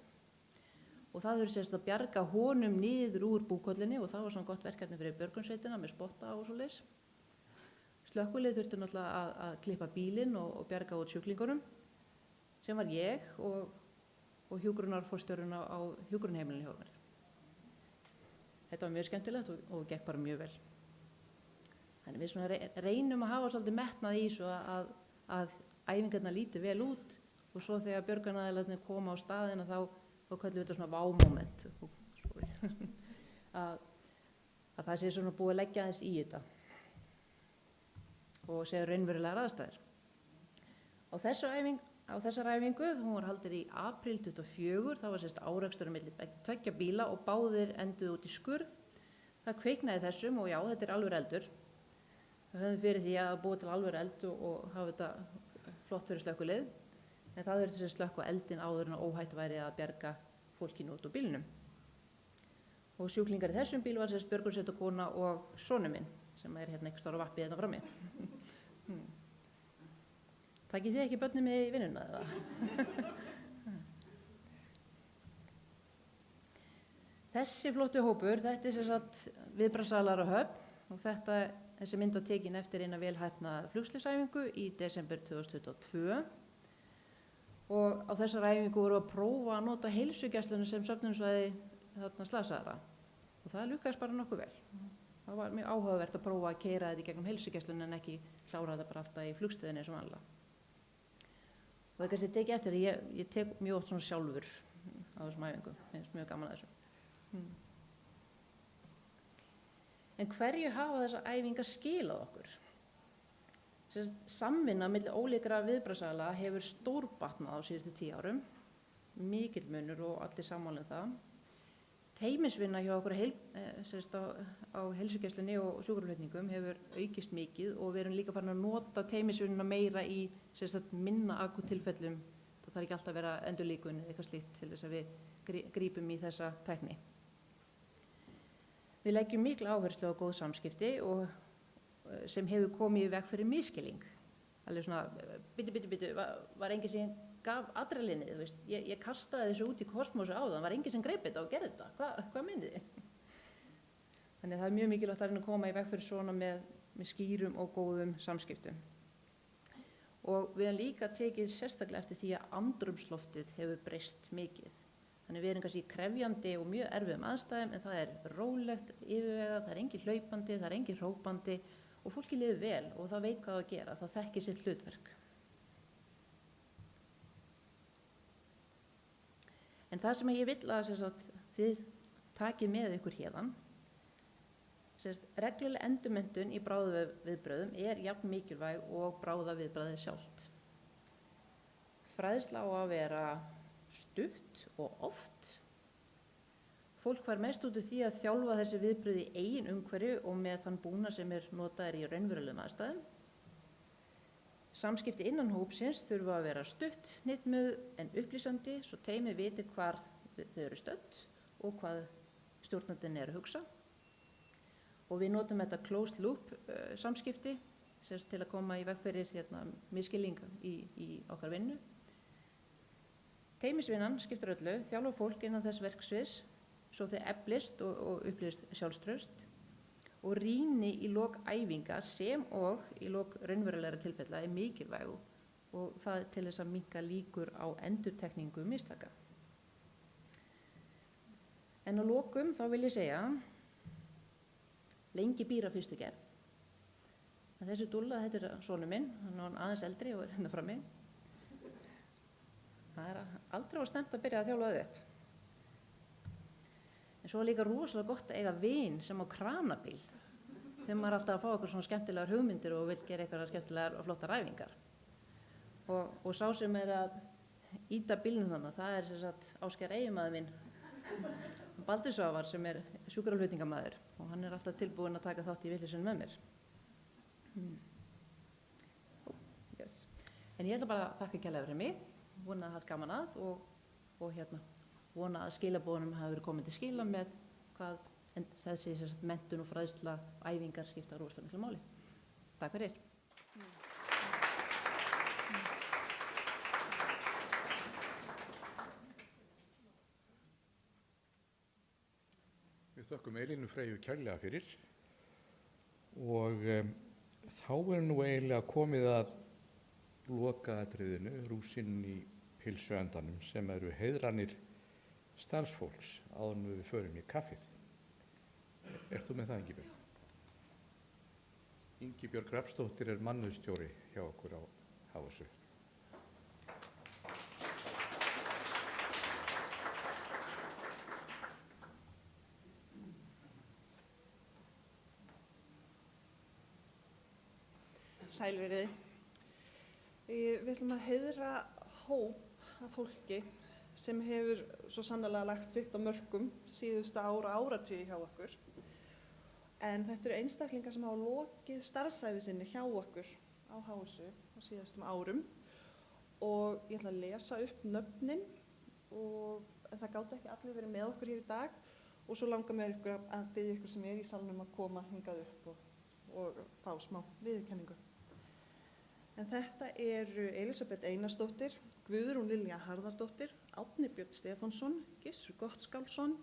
[SPEAKER 5] og það þurfti sem sagt að bjarga honum niður úr búkollunni og það var svona gott verkefni fyrir björgunarsveitina með spotta og svoleiðis. Slökkvilið þurfti náttúrulega að klippa bílinn og bjarga út sjúklingunum sem var ég og hjúkrunarforstjórinn á hjúkrunarheimilinu hjá mér. Þetta var mjög skemmtilegt og gekk bara mjög vel. Þannig við svona reynum að hafa svolítið metnað í svo að æfingarnar líti vel út og svo þegar björgunaraðilarnir koma á staðina þá köllum við þetta svona vámoment að það sé svona búið að leggja aðeins í þetta og séu raunverulegar aðstæður. Á þessari æfingu, hún var haldin í apríl 24, það var sérst árekstur milli tveggja bíla og báðir enduðu út í skurð. Það kveiknaði þessum og já, þetta alvöru eldur. Við höfum fyrir því að búa til alvöru eld og hafa þetta flott fyrir slökkvilið, en það þurfti að slökkva eldinn áður en óhætt væri að bjarga fólkinu út úr bílnum. Og sjúklingar í þessum bíl var sérst björgunarsveitarkona og sonur minn, sem hérna einhvers staðar á vappi hérna frammi. Takið þið ekki börnin með í vinnuna eða? Þessi flottu hópur, þetta sem sagt viðbragðsaðilar á Höfn og þessi mynd var tekin eftir eina vel heppnaða flugslysæfingu í desember 2022 og á þessar æfingu voru að prófa að nota heilsugæsluna sem söfnunarsvæði slasaðra og það lukkaðist bara nokkuð vel. Það var mjög áhugavert að prófa að keyra þetta í gegnum heilsugæsluna en ekki klára þetta bara alltaf í flugstöðinni eins og vanlega. Og það kannski tekið eftir að ég tek mjög oft svona sjálfur á þessum æfingum, finnst mjög gaman að þessu. En hverju hafa þessar æfingar skilað okkur? Samvinna milli ólíkra viðbragðsaðila hefur stórbatnað á síðustu 10 árum, mikill munur og allir sammála það. Teymisvinna hjá okkur á heilsugæslunni og sjúkraflutningum hefur aukist mikið og við erum líka farin að nota teymisvinnuna meira í minna akut tilfellum. Það þarf ekki alltaf að vera endurlíkun eða eitthvað slíkt til þess að við grípum í þessa tækni. Við leggjum mikla áherslu á góð samskipti og sem hefur komið í veg fyrir misskilning. Alveg svona, bitu, var enginn sem gaf adrenalinið, þú veist, ég kastaði þessu út í kosmosu áðan, var enginn sem greip þetta og gerði þetta, hvað meinið þið? Þannig að það er mjög mikilvægt að koma í veg fyrir svona með skýrum og góðum samskiptum. Og við höfum líka tekið sérstaklega eftir því að andrúmsloftið hefur breyst mikið. Þannig við erum kannski krefjandi og mjög erfiðum aðstæðum en það er rólegt, yfirvegað, það er engin hlaupandi, það er engin hrópandi og fólki líður vel og það veit hvað að gera, það þekkir sitt hlutverk. En það sem ég vill að þið takið með ykkur hérðan, regluleg endurmenntun í bráðaviðbrögðum er jafn mikilvæg og bráðaviðbragðið sjálft. Fræðsla á að vera stutt og oft. Fólk var mest út úr því að þjálfa þessi viðbrögð í eigin umhverju og með þann búnað sem er notaður í raunverulegum aðstæðum. Samskipti innan hópsins þurfa að vera stutt, hnitmiðuð en upplýsandi svo teymið viti hvar þau eru stödd og hvað stjórnandinn er að hugsa. Og við notum þetta closed loop samskipti til að koma í veg fyrir misskilning í okkar vinnu. Teymisvinnan skiptir öllu, þjálfa fólk innan þess verksviðs svo þau eflist og upplýst sjálfstraust og rýni í lok æfinga sem og í lok raunverulegra tilfella er mikilvæg og það er til þess að minnka líkur á endurtekningu mistaka. En að lokum þá vil ég segja, lengi býr að fyrstu gerð. En þessi dúlla, þetta er sonur minn, hann er aðeins eldri og er hérna frammi. Það er aldrei á snemmt að byrja að þjálfa þau upp. En svo er líka rosalega gott að eiga vin sem á kranabíl, þegar maður er alltaf að fá okkur svona skemmtilegar hugmyndir og vil gera eitthvað skemmtilegar og flottar æfingar. Og sá sem er að íta bílnum þannig, það er sem sagt Ásgeir eiginmaður minn, Baldur Svavar, sem er sjúkraflutningamaður og hann er alltaf tilbúinn að taka þátt í vitleysunum með mér. Yes. En ég ætla bara að þakka kærlega fyrir mig, vona að það haft gaman að og vona að skilaboðunum hafi verið komin til skila með hvað þessi menntun og fræðsla og æfingar skipta rosalega miklu máli. Takk fyrir.
[SPEAKER 1] Við þökkum Elínu Freyju kærlega fyrir og þá er nú eiginlega komið að lokaatriðinu, rúsinn í pylsuendanum, sem eru heiðranir starfsfólks áður en við förum í kaffið. Ert þú með það, Ingibjörg? Ingibjörg Rafnsdóttir er mannauðsstjóri hjá okkur á HSU.
[SPEAKER 6] Sælveriði. Við ætlum að heiðra hóp af fólki sem hefur svo sannarlega lagt sitt á mörkum síðustu áratugi hjá okkur. En þetta eru einstaklingar sem hafa lokið starfsævi sinni hjá okkur á HSU á síðustum árum og ég ætla að lesa upp nöfnin en það gátu ekki allir verið með okkur hér í dag og svo langar mér ykkur að biðja ykkur sem er í salnum að koma hingað upp og fá smá viðurkenningu. En þetta eru Elísabet Einarsdóttir, Guðrún Lilja Harðardóttir, Árni Björn Stefánsson, Gissur Gottskálsson,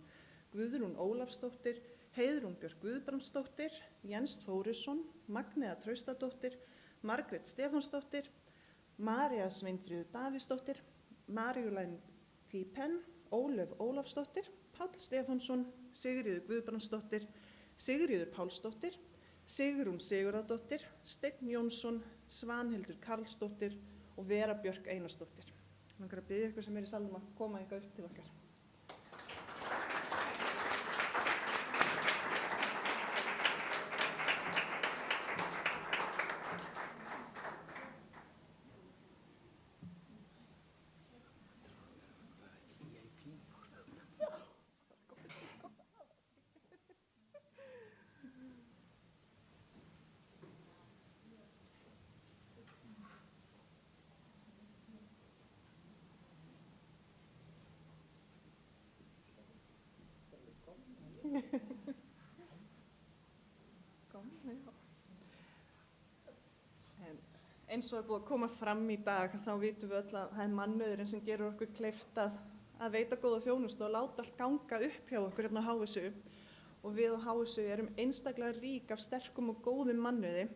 [SPEAKER 6] Guðrún Ólafsdóttir, Heiðrún Björk Guðbrandsdóttir, Jens Þórisson, Magnea Traustadóttir, Margrét Stefánsdóttir, María Sveinfríður Davíðsdóttir, Maríulæn Típen, Ólöf Ólafsdóttir, Páll Stefánsson, Sigríður Guðbrandsdóttir, Sigríður Pálsdóttir, Sigrún Sigurðardóttir, Steinn Jónsson, Svanhildur Karlsdóttir og Vera Björk Einarsdóttir. Ég langar að biðja ykkur sem er í salnum að koma hingað upp til okkar. Eins og er búið að koma fram í dag þá vitum við öll að það er mannauðurinn sem gerur okkur kleift að veita góða þjónustu og láta allt ganga upp hjá okkur hérna á HSU og við á HSU erum einstaklega rík af sterkum og góðum mannauði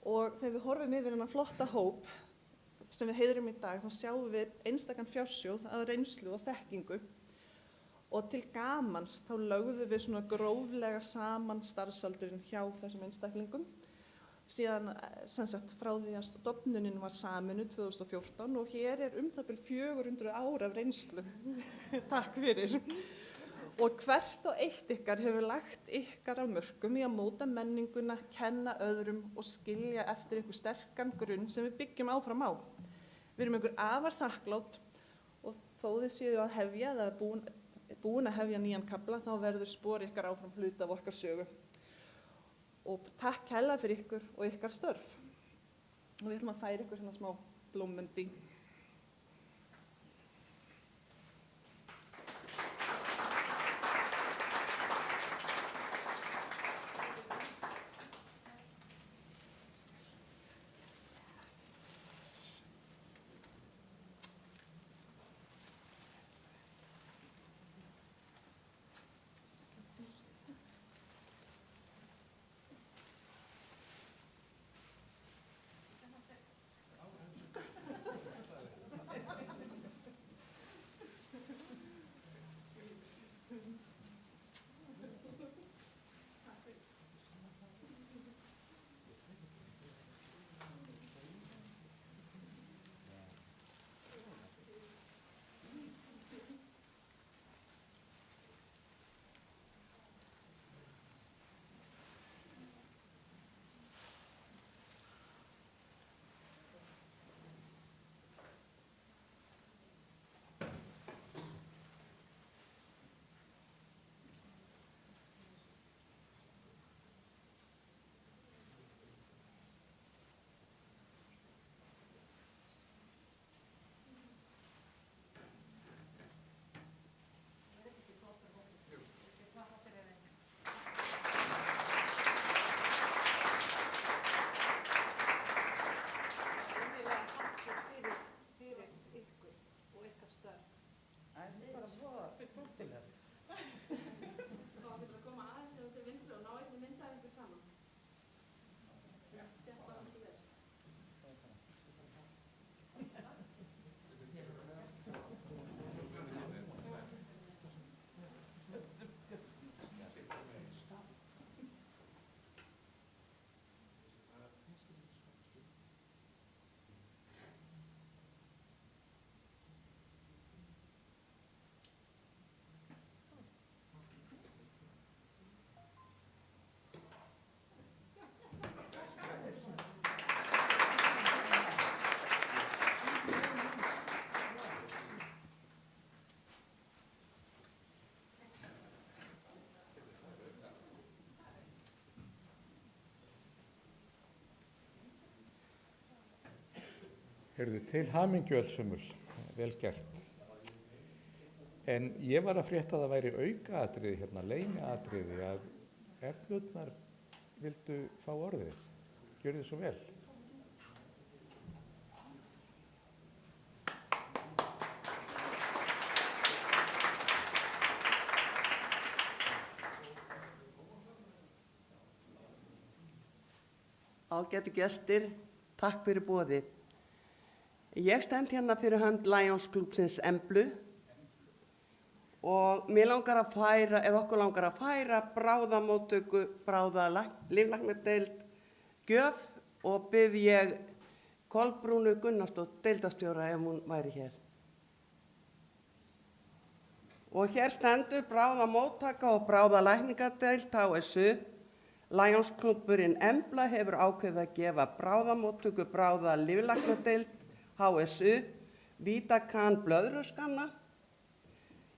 [SPEAKER 6] og þegar við horfum yfir þennan flotta hóp sem við heiðrum í dag þá sjáum við einstakann fjársjóð að reynslu og þekkingu og til gamans þá lögðum við svona gróflega saman starfsaldurinn hjá þessum einstaklingum síðan frá því að stofnunin var saminuð 2014 og hér er það bil 400 ár af reynslu. Takk fyrir. Og hvert og eitt ykkar hefur lagt ykkar af mörkum í að móta menninguna, kenna öðrum og skilja eftir ykkur sterkan grunn sem við byggjum áfram á. Við erum ykkur afar þakklátt og þó þið séu að hefja eða búin að hefja nýjan kafla þá verður spor ykkar áfram hluta af okkar sögu. Og takk kærlega fyrir ykkur og ykkar störf. Og við ætlum að færa ykkur svona smá blómmundi.
[SPEAKER 1] Heyrðu, til hamingju öllsömmul, vel gert. En ég var að frétta að það væri aukaatriði hérna, leyniatriði að Eflurnar vildu fá orðið. Gjörðu svo vel.
[SPEAKER 7] Ágætu gestir, takk fyrir boðið. Ég stend hérna fyrir hönd Lions Klúbbsins Emblu og mér langar að færa, ef okkur langar að færa bráðamóttöku, líflæknadeild gjöf og bið ég Kolbrúnu Gunnarsdóttur deildarstjóra ef hún væri hér. Og hér stendur bráðamóttaka og bráðalækningadeild HSU. Lions Klúbburinn Embla hefur ákveðið að gefa bráðamóttöku bráða líflæknadeild HSU Vitakan blöðruskanna.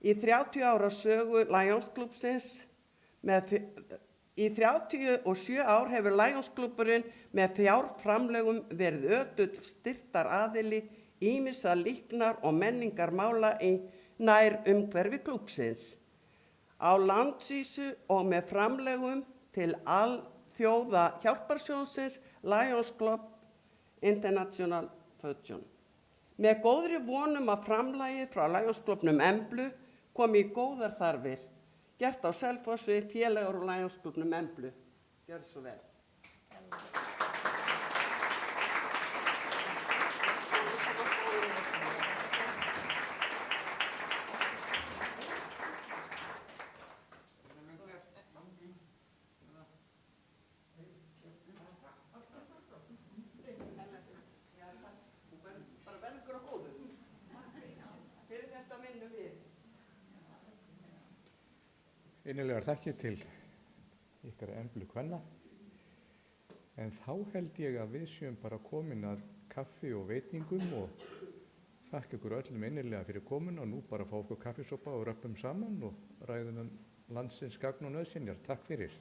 [SPEAKER 7] Í 30 ára sögu Lions Klúbbsins í 37 ár hefur Lions Klúbburinn með fjárframlögum verið ötull styrktaraðili ýmissa líknar og menningarmála í nær umhverfi klúbbsins. Á landsvísu og með framlögum til alþjóða hjálparsjóðsins Lions Club International Foundation. Með góðri vonum að framlagið frá Lions Clubnum Emblu komi í góðar þarfir. Gert á Selfossi, félagar úr Lions Clubnum Emblu. Gjörðu svo vel.
[SPEAKER 1] Innilegar þakkir til ykkar Emblu kvenna. En þá held ég að við séum bara komin að kaffi og veitingum og þakka ykkur öllum innilega fyrir komuna og nú bara fá okkur kaffisopa og röppum saman og ræðum landsins gagn og nauðsynjar. Takk fyrir.